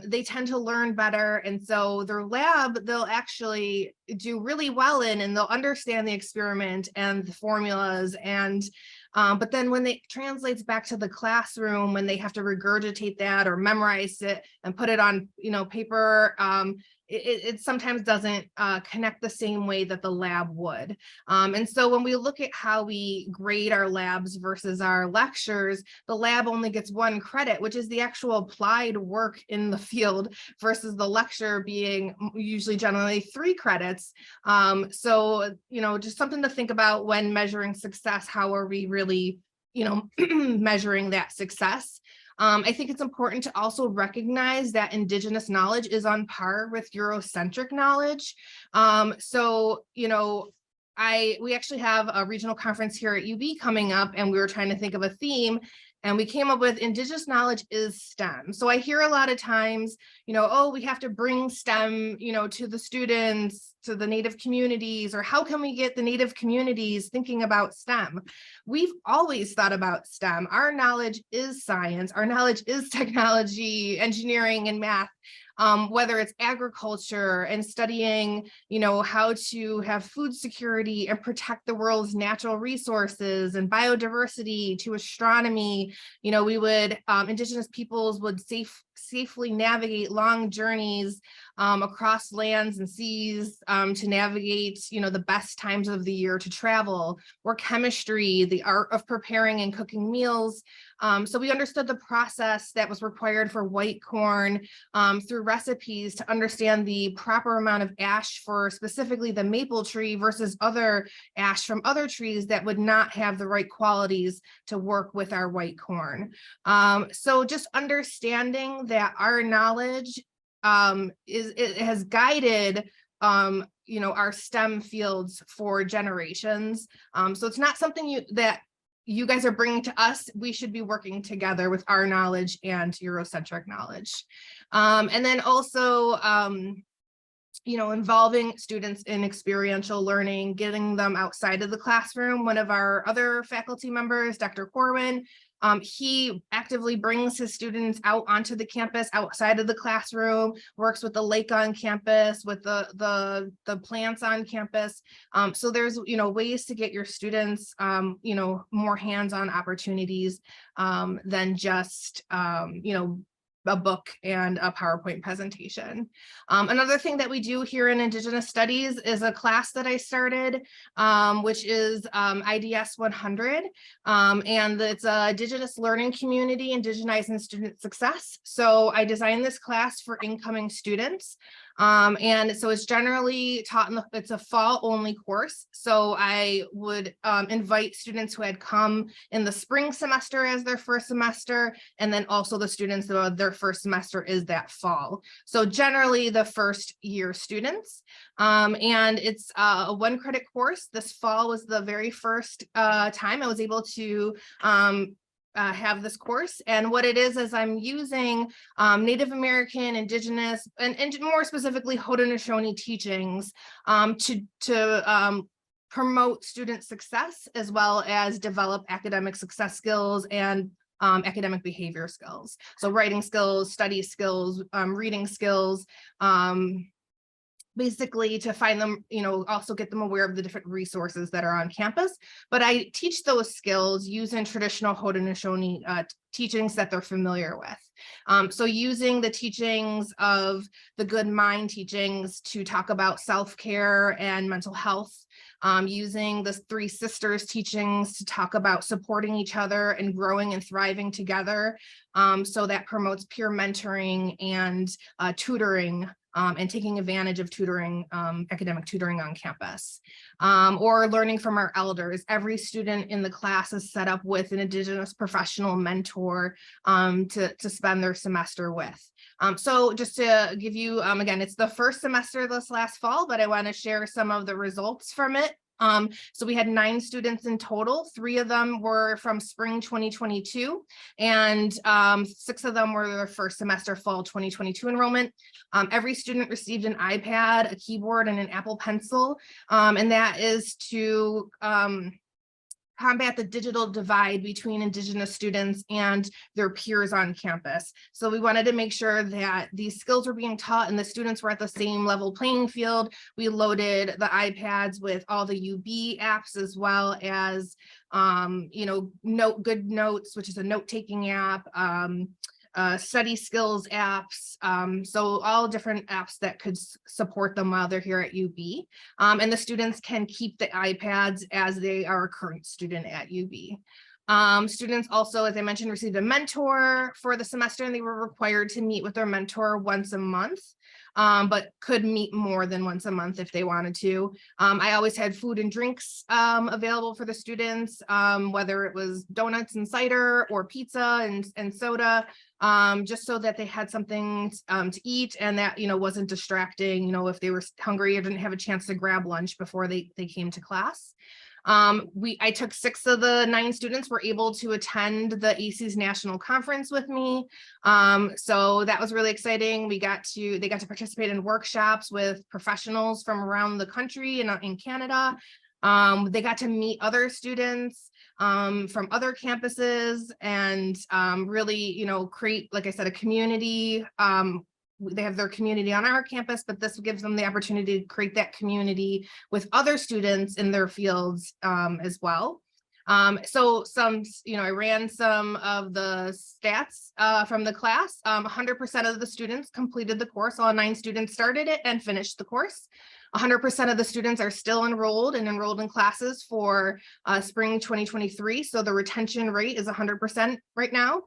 [SPEAKER 2] they tend to learn better. And so their lab, they'll actually do really well in, and they'll understand the experiment and the formulas. And but then when it translates back to the classroom, when they have to regurgitate that or memorize it and put it on, paper, it sometimes doesn't connect the same way that the lab would. And so when we look at how we grade our labs versus our lectures, the lab only gets 1 credit, which is the actual applied work in the field, versus the lecture being usually generally 3 credits. So, just something to think about when measuring success. How are we really, measuring that success? I think it's important to also recognize that Indigenous knowledge is on par with Eurocentric knowledge. We actually have a regional conference here at UB coming up, and we were trying to think of a theme, and we came up with Indigenous knowledge is STEM. So I hear a lot of times, oh, we have to bring STEM, to the students, to the Native communities, or how can we get the Native communities thinking about STEM? We've always thought about STEM. Our knowledge is science. Our knowledge is technology, engineering, and math. Whether it's agriculture and studying, how to have food security and protect the world's natural resources and biodiversity, to astronomy, Indigenous peoples would safely navigate long journeys across lands and seas to navigate, the best times of the year to travel, or chemistry, the art of preparing and cooking meals. So we understood the process that was required for white corn through recipes to understand the proper amount of ash for specifically the maple tree versus other ash from other trees that would not have the right qualities to work with our white corn. So just understanding that our knowledge it has guided our STEM fields for generations. So it's not something that you guys are bringing to us. We should be working together with our knowledge and Eurocentric knowledge. And then also, involving students in experiential learning, getting them outside of the classroom. One of our other faculty members, Dr. Corwin, he actively brings his students out onto the campus, outside of the classroom, works with the lake on campus, with the plants on campus. So there's, ways to get your students, more hands-on opportunities than just, a book and a PowerPoint presentation. Another thing that we do here in Indigenous Studies is a class that I started, which is IDS 100. And it's a Indigenous learning community, indigenizing student success. So I designed this class for incoming students. And so it's generally taught it's a fall only course. So I would invite students who had come in the spring semester as their first semester, and then also the students that their first semester is that fall. So generally the first year students. And it's a 1 credit course. This fall was the very first time I was able to have this course. And what it is I'm using Native American, Indigenous, and more specifically Haudenosaunee teachings to promote student success, as well as develop academic success skills and academic behavior skills. So writing skills, study skills, reading skills, basically to find them, also get them aware of the different resources that are on campus. But I teach those skills using traditional Haudenosaunee teachings that they're familiar with. So using the teachings of the Good Mind teachings to talk about self-care and mental health, using the Three Sisters teachings to talk about supporting each other and growing and thriving together. So that promotes peer mentoring and tutoring, and taking advantage of tutoring, academic tutoring on campus, or learning from our elders. Every student in the class is set up with an Indigenous professional mentor to spend their semester with. So just to give you, again, it's the first semester this last fall, but I want to share some of the results from it. So we had 9 students in total. 3 of them were from spring 2022, and 6 of them were their first semester fall 2022 enrollment. Every student received an iPad, a keyboard, and an Apple Pencil, and that is to combat the digital divide between Indigenous students and their peers on campus. So we wanted to make sure that these skills were being taught and the students were at the same level playing field. We loaded the iPads with all the UB apps, as well as, Good Notes, which is a note-taking app, study skills apps, so all different apps that could support them while they're here at UB. And the students can keep the iPads as they are a current student at UB. Students also, as I mentioned, received a mentor for the semester, and they were required to meet with their mentor once a month, but could meet more than once a month if they wanted to. I always had food and drinks available for the students, whether it was donuts and cider or pizza and soda, just so that they had something to eat, and that, wasn't distracting, if they were hungry or didn't have a chance to grab lunch before they came to class. I took 6 of the 9 students were able to attend the ACES National Conference with me. So that was really exciting. They got to participate in workshops with professionals from around the country and in Canada. They got to meet other students from other campuses and really, create, like I said, a community. They have their community on our campus, but this gives them the opportunity to create that community with other students in their fields as well. So I ran some of the stats from the class. 100% of the students completed the course. All 9 students started it and finished the course. 100% of the students are still enrolled in classes for spring 2023. So the retention rate is 100% right now.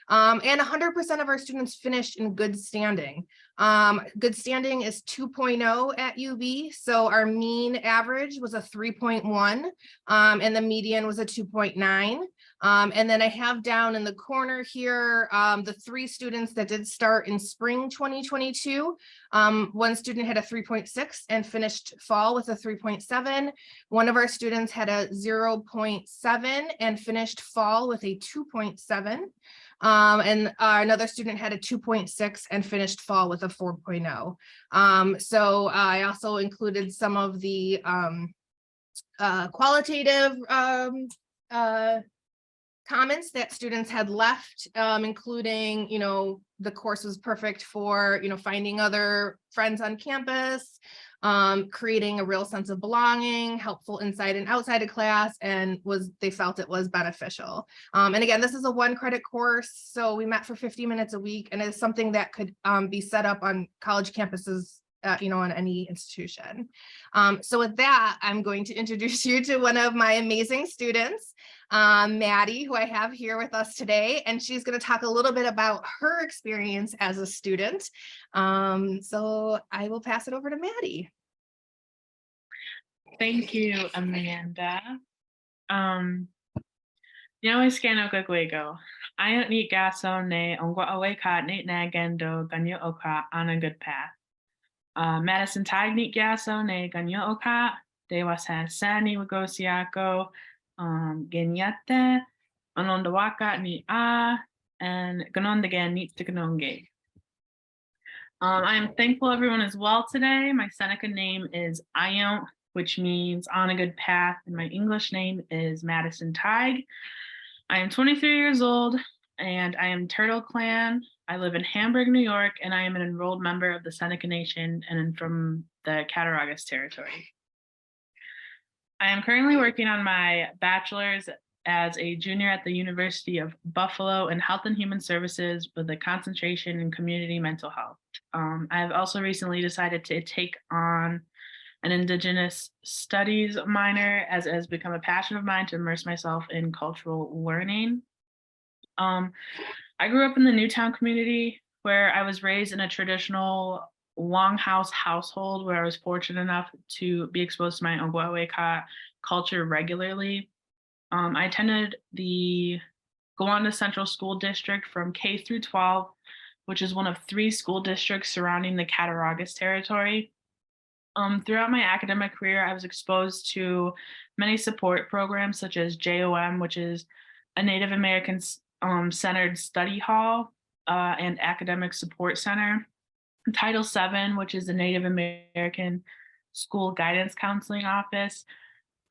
[SPEAKER 2] And 100% of our students finished in good standing. Good standing is 2.0 at UB. So our mean average was a 3.1, and the median was a 2.9. And then I have down in the corner here, the 3 students that did start in spring 2022. One student had a 3.6 and finished fall with a 3.7. One of our students had a 0.7 and finished fall with a 2.7. And another student had a 2.6 and finished fall with a 4.0. So I also included some of the qualitative comments that students had left, including, the course was perfect for, finding other friends on campus, creating a real sense of belonging, helpful inside and outside of class, and they felt it was beneficial. And again, this is a 1-credit course, so we met for 50 minutes a week, and it's something that could be set up on college campuses, on any institution. So with that, I'm going to introduce you to one of my amazing students, Maddie, who I have here with us today, and she's going to talk a little bit about her experience as a student. So I will pass it over to Maddie.
[SPEAKER 5] Thank you, Amanda. Nyawaiskano Gagwego. I don't need gaso ne ongwa away kat nate nagendo ganyo oka on a good path. Madison Tag neat gaso ne ganyo oka, de was has sani wagosiako, genyate, anondawaka ni a, and ganondagan needs to ganonge. I am thankful everyone is well today. My Seneca name is Ayont, which means on a good path, and my English name is Madison Tig. I am 23 years old, and I am Turtle Clan. I live in Hamburg, New York, and I am an enrolled member of the Seneca Nation and from the Cattaraugus territory. I am currently working on my bachelor's as a junior at the University of Buffalo in Health and Human Services with a concentration in community mental health. I've also recently decided to take on an Indigenous studies minor, as it has become a passion of mine to immerse myself in cultural learning. I grew up in the Newtown community where I was raised in a traditional longhouse household where I was fortunate enough to be exposed to my Ongwaweka culture regularly. I attended the Gowanda Central School District from K through 12, which is one of 3 school districts surrounding the Cattaraugus territory. Throughout my academic career, I was exposed to many support programs such as JOM, which is a Native American centered study hall and academic support center, Title VII, which is the Native American School Guidance Counseling Office,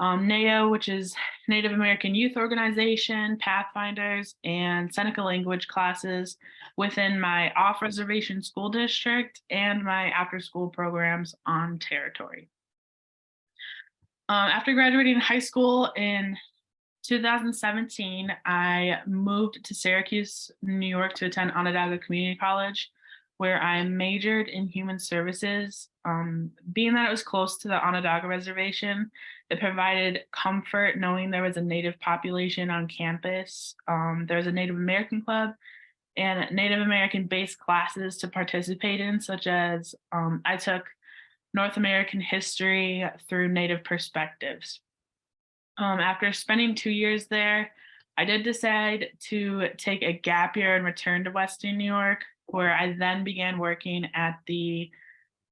[SPEAKER 5] NAO, which is Native American Youth Organization, Pathfinders, and Seneca language classes within my off-reservation school district and my after-school programs on territory. After graduating high school in 2017, I moved to Syracuse, New York to attend Onondaga Community College, where I majored in human services. Being that it was close to the Onondaga Reservation, it provided comfort knowing there was a Native population on campus. There was a Native American club and Native American-based classes to participate in, such as I took North American history through Native perspectives. After spending 2 years there, I did decide to take a gap year and return to Western New York, where I then began working at the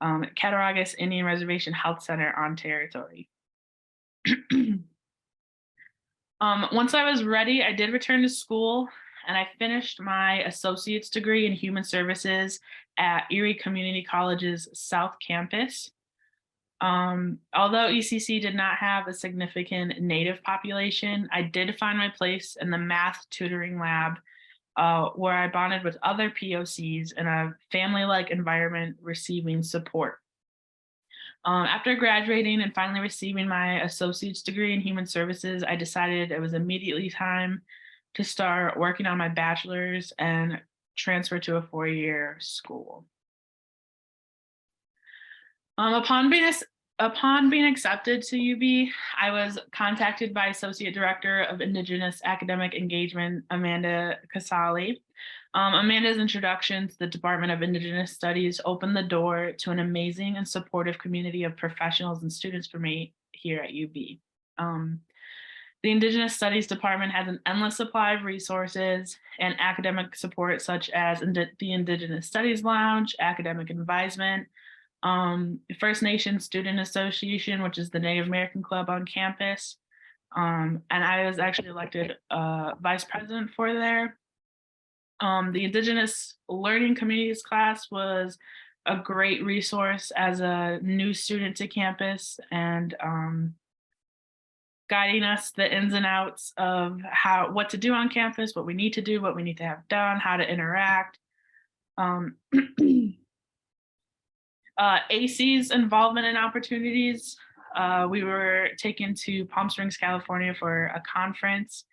[SPEAKER 5] Cattaraugus Indian Reservation Health Center on territory. Once I was ready, I did return to school, and I finished my associate's degree in human services at Erie Community College's South Campus. Although ECC did not have a significant Native population, I did find my place in the math tutoring lab, where I bonded with other POCs in a family-like environment receiving support. After graduating and finally receiving my associate's degree in human services, I decided it was immediately time to start working on my bachelor's and transfer to a 4-year school. Upon being accepted to UB, I was contacted by Associate Director of Indigenous Academic Engagement, Amanda Casali. Amanda's introduction to the Department of Indigenous Studies opened the door to an amazing and supportive community of professionals and students for me here at UB. The Indigenous Studies Department has an endless supply of resources and academic support, such as the Indigenous Studies Lounge, academic advisement, First Nations Student Association, which is the Native American club on campus. And I was actually elected vice president for there. The Indigenous Learning Communities class was a great resource as a new student to campus, and guiding us the ins and outs of what to do on campus, what we need to do, what we need to have done, how to interact. AC's involvement and opportunities. We were taken to Palm Springs, California for a conference.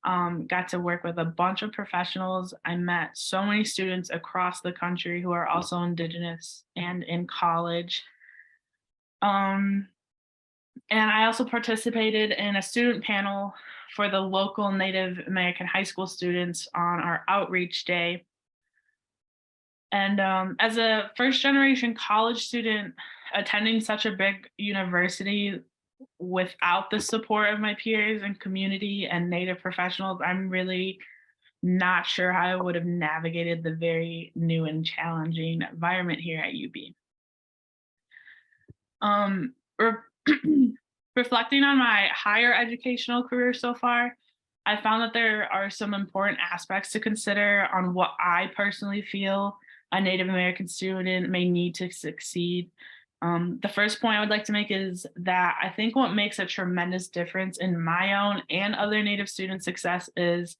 [SPEAKER 5] Got to work with a bunch of professionals. I met so many students across the country who are also Indigenous and in college. And I also participated in a student panel for the local Native American high school students on our outreach day. And as a first generation college student attending such a big university without the support of my peers and community and Native professionals, I'm really not sure how I would have navigated the very new and challenging environment here at UB. Reflecting on my higher educational career so far, I found that there are some important aspects to consider on what I personally feel a Native American student may need to succeed. The first point I would like to make is that I think what makes a tremendous difference in my own and other Native student success is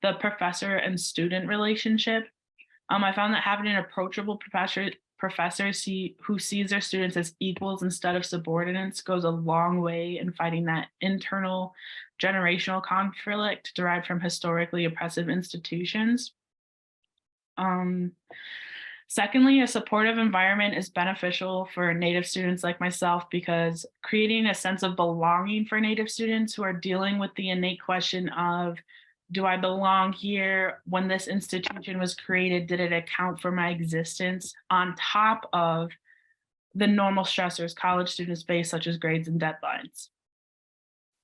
[SPEAKER 5] the professor and student relationship. I found that having an approachable professor who sees their students as equals instead of subordinates goes a long way in fighting that internal generational conflict derived from historically oppressive institutions. Secondly, a supportive environment is beneficial for Native students like myself because creating a sense of belonging for Native students who are dealing with the innate question of, do I belong here? When this institution was created, did it account for my existence on top of the normal stressors college students face, such as grades and deadlines?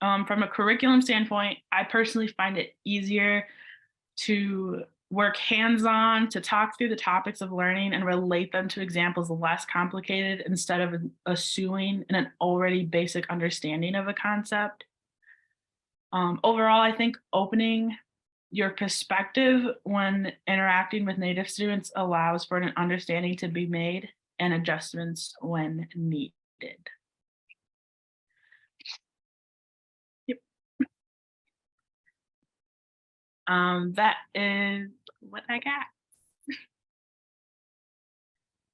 [SPEAKER 5] From a curriculum standpoint, I personally find it easier to work hands-on, to talk through the topics of learning and relate them to examples less complicated instead of assuming an already basic understanding of a concept. Overall, I think opening your perspective when interacting with Native students allows for an understanding to be made and adjustments when needed. Yep. That is what I got.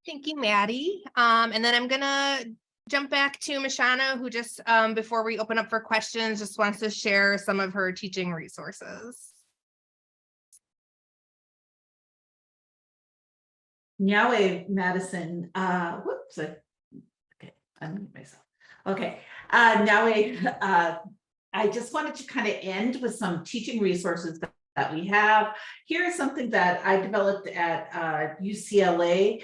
[SPEAKER 2] Thank you, Maddie. And then I'm gonna jump back to Mashana, who just, before we open up for questions, just wants to share some of her teaching resources.
[SPEAKER 3] Nyawe Madison, whoops, okay, unmute myself. Okay, Nyawe, I just wanted to kind of end with some teaching resources that we have. Here is something that I developed at UCLA.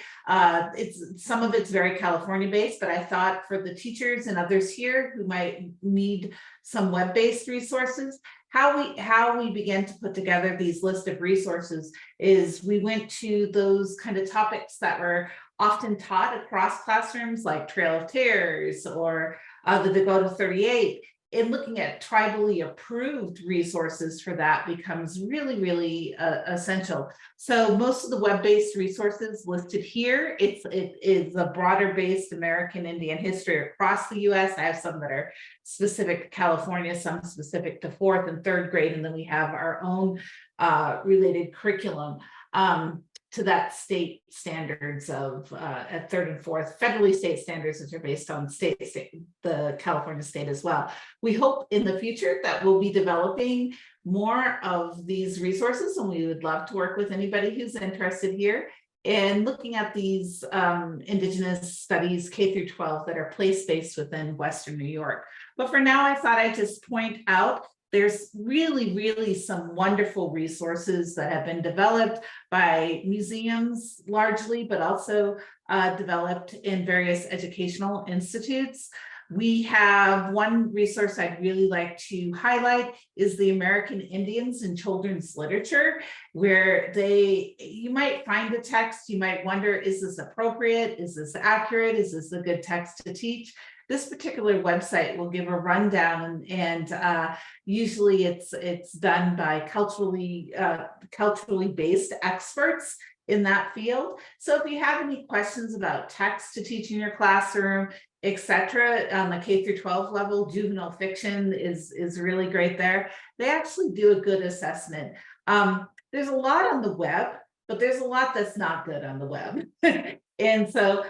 [SPEAKER 3] Some of it's very California based, but I thought for the teachers and others here who might need some web-based resources, how we began to put together these list of resources is we went to those kind of topics that were often taught across classrooms, like Trail of Tears or the Dakota 38. And looking at tribally approved resources for that becomes really, really essential. So most of the web-based resources listed here, it is a broader based American Indian history across the US. I have some that are specific to California, some specific to 4th and 3rd grade, and then we have our own related curriculum to that state standards of at 3rd and 4th, federally state standards, which are based on the California state as well. We hope in the future that we'll be developing more of these resources, and we would love to work with anybody who's interested here in looking at these Indigenous studies K through 12 that are place-based within Western New York. But for now, I thought I'd just point out there's really, really some wonderful resources that have been developed by museums largely, but also developed in various educational institutes. We have one resource I'd really like to highlight is the American Indians in Children's Literature, where you might find a text, you might wonder, is this appropriate? Is this accurate? Is this a good text to teach? This particular website will give a rundown, and usually it's done by culturally based experts in that field. So if you have any questions about text to teach in your classroom, etc., on the K through 12 level, juvenile fiction is really great there. They actually do a good assessment. There's a lot on the web, but there's a lot that's not good on the web. And so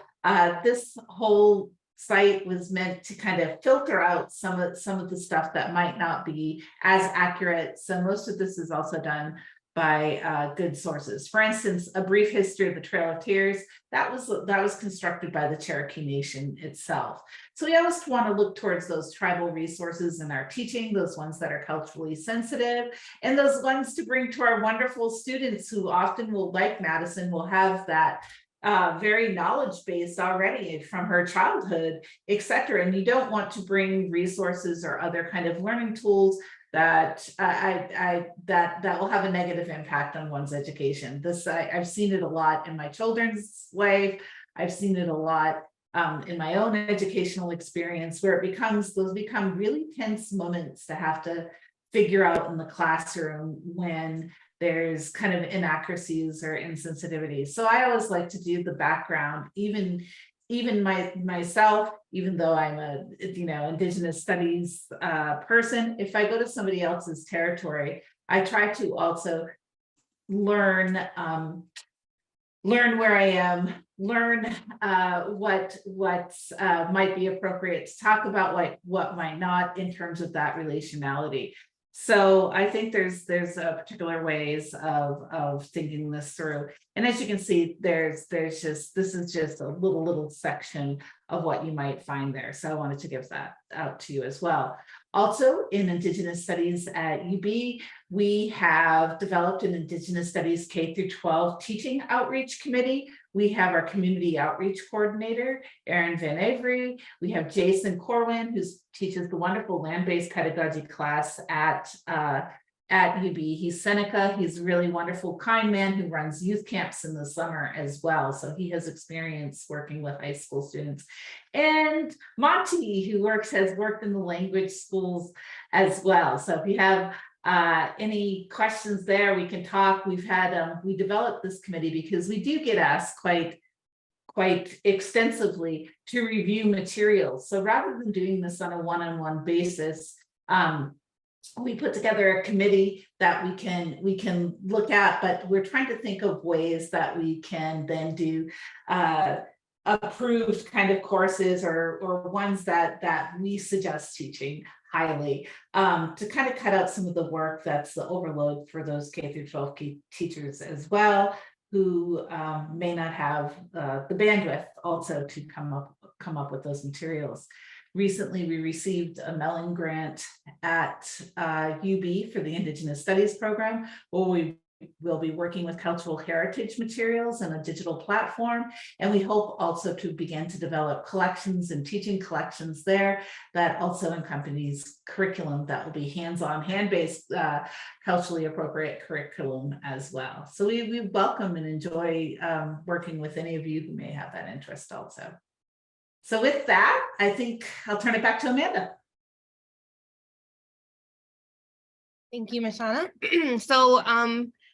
[SPEAKER 3] this whole site was meant to kind of filter out some of the stuff that might not be as accurate. So most of this is also done by good sources. For instance, A Brief History of the Trail of Tears, that was constructed by the Cherokee Nation itself. So we always want to look towards those tribal resources in our teaching, those ones that are culturally sensitive, and those ones to bring to our wonderful students who often will, like Madison, will have that very knowledge base already from her childhood, etc. And you don't want to bring resources or other kind of learning tools that that will have a negative impact on one's education. I've seen it a lot in my children's life. I've seen it a lot in my own educational experience, where those become really tense moments to have to figure out in the classroom when there's kind of inaccuracies or insensitivities. So I always like to do the background, even myself, even though I'm a Indigenous studies person. If I go to somebody else's territory, I try to also learn where I am, learn what might be appropriate to talk about, what might not, in terms of that relationality. So I think there's particular ways of thinking this through. And as you can see, this is just a little section of what you might find there. So I wanted to give that out to you as well. Also, in Indigenous Studies at UB, we have developed an Indigenous Studies K through 12 teaching outreach committee. We have our community outreach coordinator, Erin Van Avery. We have Jason Corwin, who teaches the wonderful land-based pedagogy class at UB. He's Seneca. He's a really wonderful, kind man who runs youth camps in the summer as well. So he has experience working with high school students. And Monty, who has worked in the language schools as well. So if you have any questions there, we can talk. We developed this committee because we do get asked quite extensively to review materials. So rather than doing this on a one-on-one basis, we put together a committee that we can look at, but we're trying to think of ways that we can then do approved kind of courses or ones that we suggest teaching highly, to kind of cut out some of the work that's the overload for those K through 12 teachers as well, who may not have the bandwidth also to come up with those materials. Recently, we received a Mellon grant at UB for the Indigenous Studies program, where we will be working with cultural heritage materials and a digital platform. And we hope also to begin to develop collections and teaching collections there that also accompanies curriculum that will be hands-on, hand-based, culturally appropriate curriculum as well. So we welcome and enjoy working with any of you who may have that interest also. So with that, I think I'll turn it back to Amanda.
[SPEAKER 2] Thank you, Mashana. So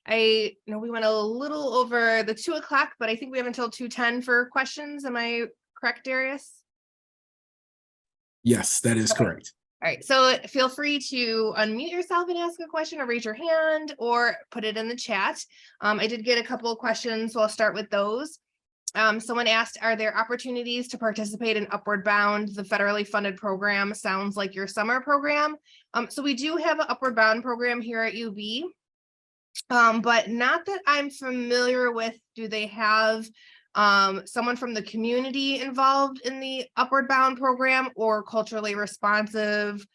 [SPEAKER 2] I know we went a little over the 2 o'clock, but I think we have until 2:10 for questions. Am I correct, Darius?
[SPEAKER 1] Yes, that is correct.
[SPEAKER 2] All right, so feel free to unmute yourself and ask a question, or raise your hand, or put it in the chat. I did get a couple of questions, so I'll start with those. Someone asked, are there opportunities to participate in Upward Bound? The federally funded program sounds like your summer program. So we do have an Upward Bound program here at UB, but not that I'm familiar with. Do they have someone from the community involved in the Upward Bound program, or culturally responsive,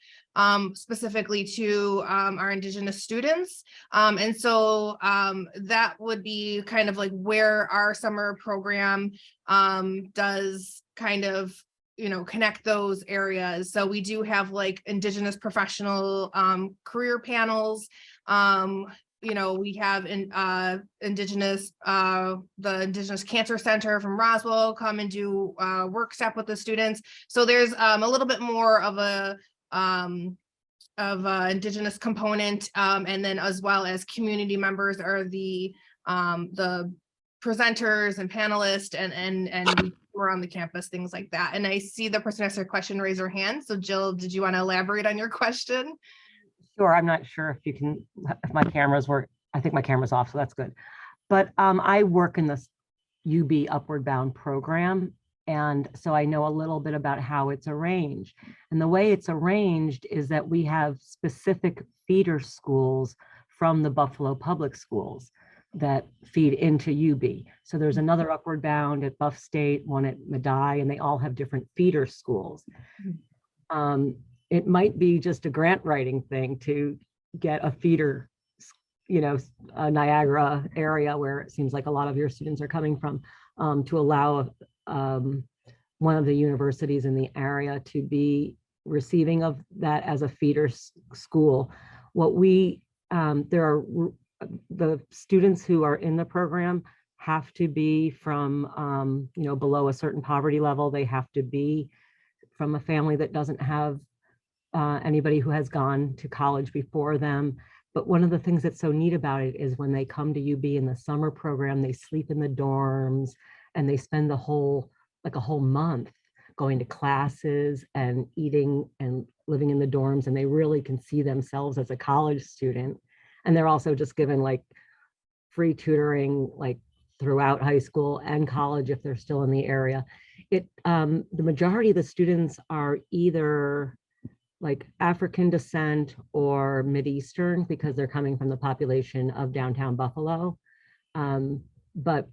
[SPEAKER 2] specifically to our Indigenous students? And so that would be kind of like where our summer program does kind of connect those areas. So we do have like Indigenous professional career panels. We have Indigenous, the Indigenous Cancer Center from Roswell come and do workshop with the students. So there's a little bit more of a Indigenous component, and then as well as community members are the presenters and panelists and we're on the campus, things like that. And I see the person asked their question, raise her hand. So Jill, did you want to elaborate on your question?
[SPEAKER 6] Sure, I'm not sure if you can, if my cameras work. I think my camera's off, so that's good. But I work in this UB Upward Bound program. And so I know a little bit about how it's arranged. And the way it's arranged is that we have specific feeder schools from the Buffalo Public Schools that feed into UB. So there's another Upward Bound at Buff State, one at Medaille, and they all have different feeder schools. It might be just a grant writing thing to get a feeder, a Niagara area where it seems like a lot of your students are coming from, to allow one of the universities in the area to be receiving of that as a feeder school. The students who are in the program have to be from, below a certain poverty level. They have to be from a family that doesn't have anybody who has gone to college before them. But one of the things that's so neat about it is when they come to UB in the summer program, they sleep in the dorms and they spend a whole month going to classes and eating and living in the dorms, and they really can see themselves as a college student. And they're also just given like free tutoring like throughout high school and college if they're still in the area. The majority of the students are either like African descent or Mideastern because they're coming from the population of downtown Buffalo. But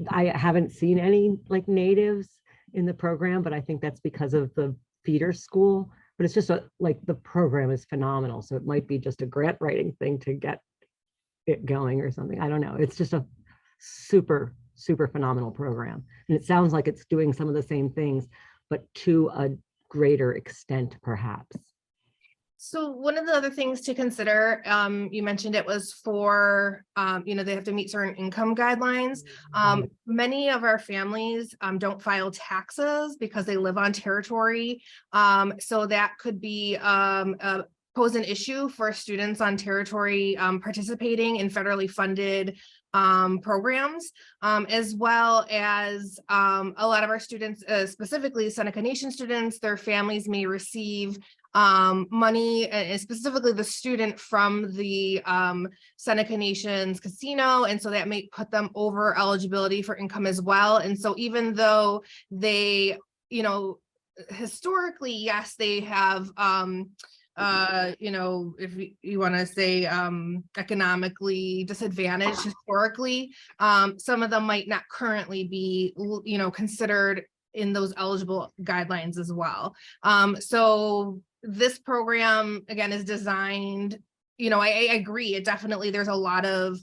[SPEAKER 6] I haven't seen any like natives in the program, but I think that's because of the feeder school. But it's just the program is phenomenal. So it might be just a grant writing thing to get it going or something. I don't know. It's just a super, super phenomenal program. And it sounds like it's doing some of the same things, but to a greater extent, perhaps.
[SPEAKER 2] So one of the other things to consider, you mentioned it was for, they have to meet certain income guidelines. Many of our families don't file taxes because they live on territory. So that could be pose an issue for students on territory participating in federally funded programs, as well as a lot of our students, specifically Seneca Nation students, their families may receive money, and specifically the student from the Seneca Nations casino. And so that may put them over eligibility for income as well. And so even though they, historically, yes, they have, if you want to say economically disadvantaged historically, some of them might not currently be, considered in those eligible guidelines as well. So this program, again, is designed, I agree, there's a lot of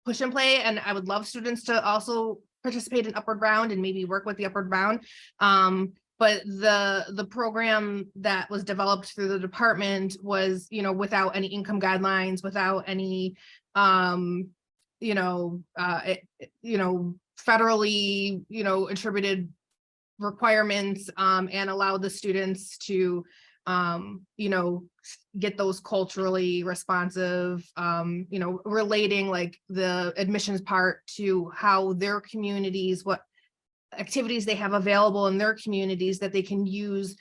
[SPEAKER 2] push and play, and I would love students to also participate in Upward Bound and maybe work with the Upward Bound. But the program that was developed through the department was, without any income guidelines, without any, federally, attributed requirements, and allow the students to, get those culturally responsive, relating like the admissions part to how their communities, what activities they have available in their communities that they can use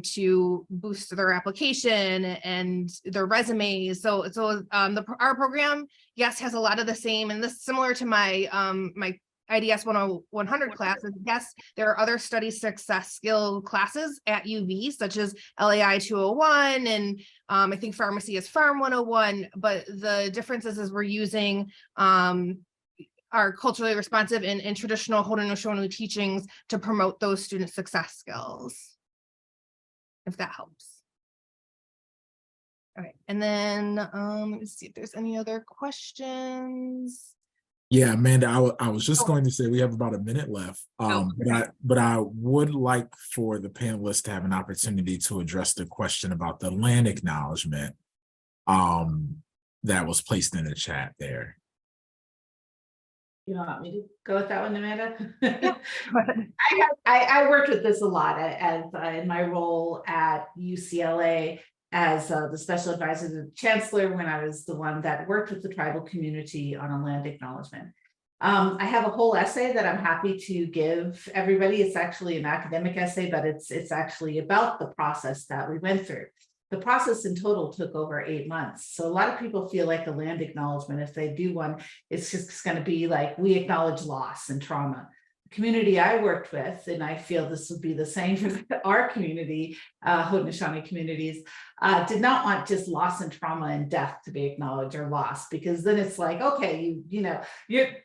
[SPEAKER 2] to boost their application and their resumes. So our program, yes, has a lot of the same, and this is similar to my my IDS 100 classes. Yes, there are other study success skill classes at UV, such as LAI 201, and I think pharmacy is Pharm 101, but the difference is we're using are culturally responsive and traditional Haudenosaunee teachings to promote those student success skills, if that helps. All right, and then let me see if there's any other questions.
[SPEAKER 1] Yeah, Amanda, I was just going to say we have about a minute left. But I would like for the panelists to have an opportunity to address the question about the land acknowledgement that was placed in the chat there.
[SPEAKER 3] You want me to go with that one, Amanda? I worked with this a lot as in my role at UCLA as the special advisor to the chancellor when I was the one that worked with the tribal community on a land acknowledgement. I have a whole essay that I'm happy to give everybody. It's actually an academic essay, but it's actually about the process that we went through. The process in total took over 8 months. So a lot of people feel like a land acknowledgement, if they do one, it's just going to be like, we acknowledge loss and trauma. The community I worked with, and I feel this would be the same for our community, Haudenosaunee communities, did not want just loss and trauma and death to be acknowledged or lost, because then it's like, okay,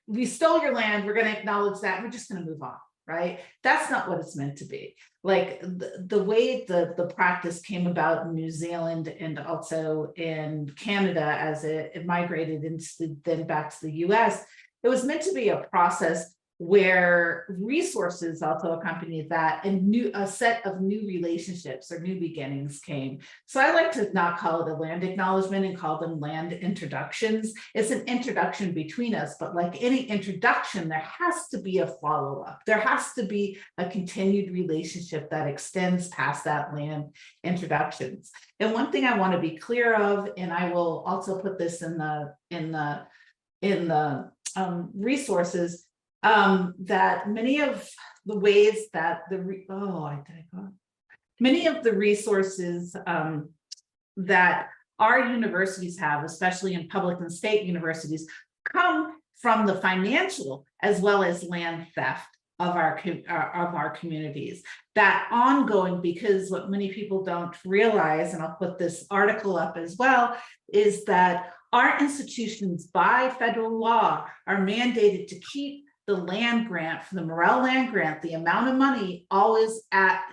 [SPEAKER 3] we stole your land, we're going to acknowledge that, we're just going to move on. Right? That's not what it's meant to be. Like the way the practice came about in New Zealand and also in Canada as it migrated into then back to the US, it was meant to be a process where resources also accompanied that and a set of new relationships or new beginnings came. So I like to not call it a land acknowledgement and call them land introductions. It's an introduction between us, but like any introduction, there has to be a follow-up. There has to be a continued relationship that extends past that land introductions. And one thing I want to be clear of, and I will also put this in the resources, that many of the ways that many of the resources that our universities have, especially in public and state universities, come from the financial as well as land theft of our communities. That ongoing, because what many people don't realize, and I'll put this article up as well, is that our institutions by federal law are mandated to keep the land grant, for the Morrell land grant, the amount of money always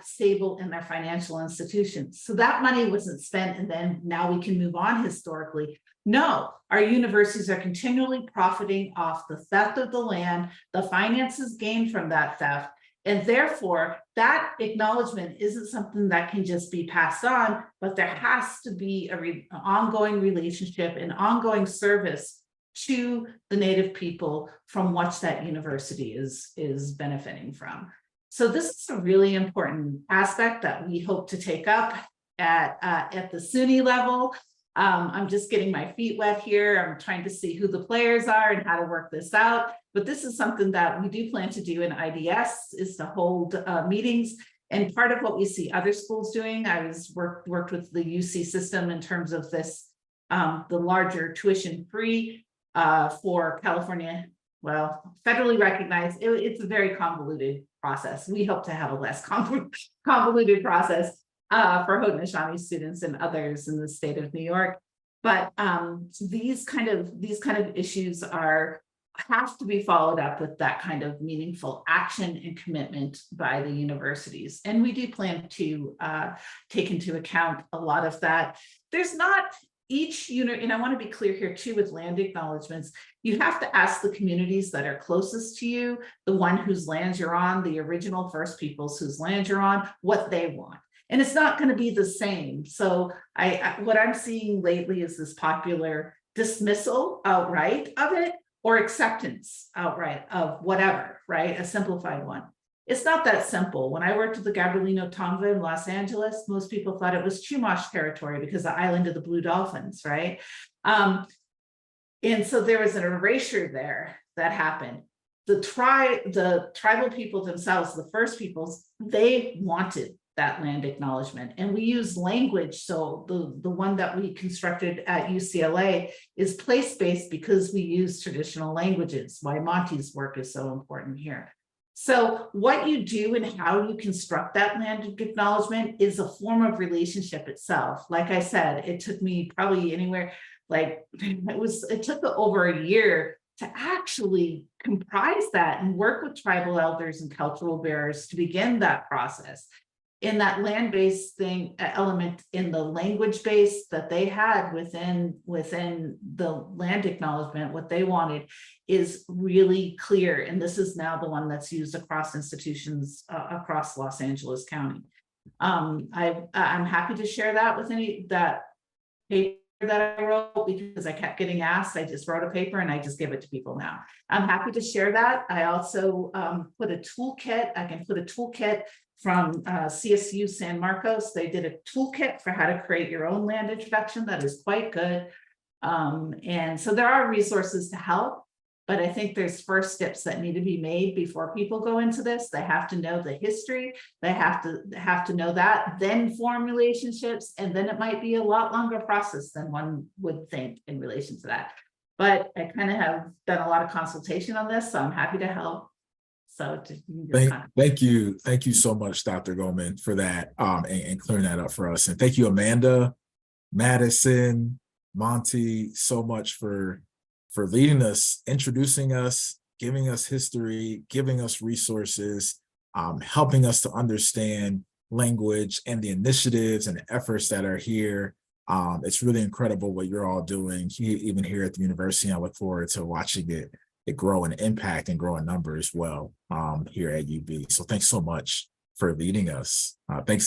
[SPEAKER 3] stable in their financial institutions. So that money wasn't spent and then now we can move on historically. No, our universities are continually profiting off the theft of the land, the finances gained from that theft, and therefore that acknowledgement isn't something that can just be passed on, but there has to be an ongoing relationship and ongoing service to the Native people from which that university is benefiting from. So this is a really important aspect that we hope to take up at the SUNY level. I'm just getting my feet wet here. I'm trying to see who the players are and how to work this out. But this is something that we do plan to do in IDS, is to hold meetings. And part of what we see other schools doing, I worked with the UC system in terms of this, the larger tuition-free for California, well, federally recognized. It's a very convoluted process. We hope to have a less convoluted process for Haudenosaunee students and others in the state of New York. But these kind of issues have to be followed up with that kind of meaningful action and commitment by the universities. And we do plan to take into account a lot of that. There's not each unit, and I want to be clear here too with land acknowledgements, you have to ask the communities that are closest to you, the one whose lands you're on, the original First Peoples whose land you're on, what they want. And it's not going to be the same. So what I'm seeing lately is this popular dismissal outright of it, or acceptance outright of whatever, right? A simplified one. It's not that simple. When I worked at the Gabrielino Tongva in Los Angeles, most people thought it was Chumash territory because the island of the blue dolphins, right? And so there was an erasure there that happened. The tribal people themselves, the First Peoples, they wanted that land acknowledgement. And we use language. So the one that we constructed at UCLA is place-based because we use traditional languages, why Monty's work is so important here. So what you do and how you construct that land acknowledgement is a form of relationship itself. Like I said, it took me probably anywhere, like it took over a year to actually comprise that and work with tribal elders and cultural bearers to begin that process. in that land-based thing element in the language base that they had within the land acknowledgement, what they wanted is really clear. And this is now the one that's used across institutions across Los Angeles County. I'm happy to share that with that paper that I wrote, because I kept getting asked. I just wrote a paper and I just give it to people now. I'm happy to share that. I also put a toolkit. I can put a toolkit from CSU San Marcos. They did a toolkit for how to create your own land introduction that is quite good. And so there are resources to help. But I think there's first steps that need to be made before people go into this. They have to know the history. They have to know that, then form relationships, and then it might be a lot longer process than one would think in relation to that. But I kind of have done a lot of consultation on this, so I'm happy to help. So
[SPEAKER 1] thank you so much, Dr. Goldman, for that and clearing that up for us. And thank you, Amanda, Madison, Monty, so much for leading us, introducing us, giving us history, giving us resources, helping us to understand language and the initiatives and the efforts that are here. It's really incredible what you're all doing, even here at the university. I look forward to watching it grow in impact and grow in number as well here at UB. So thanks so much for leading us. Thanks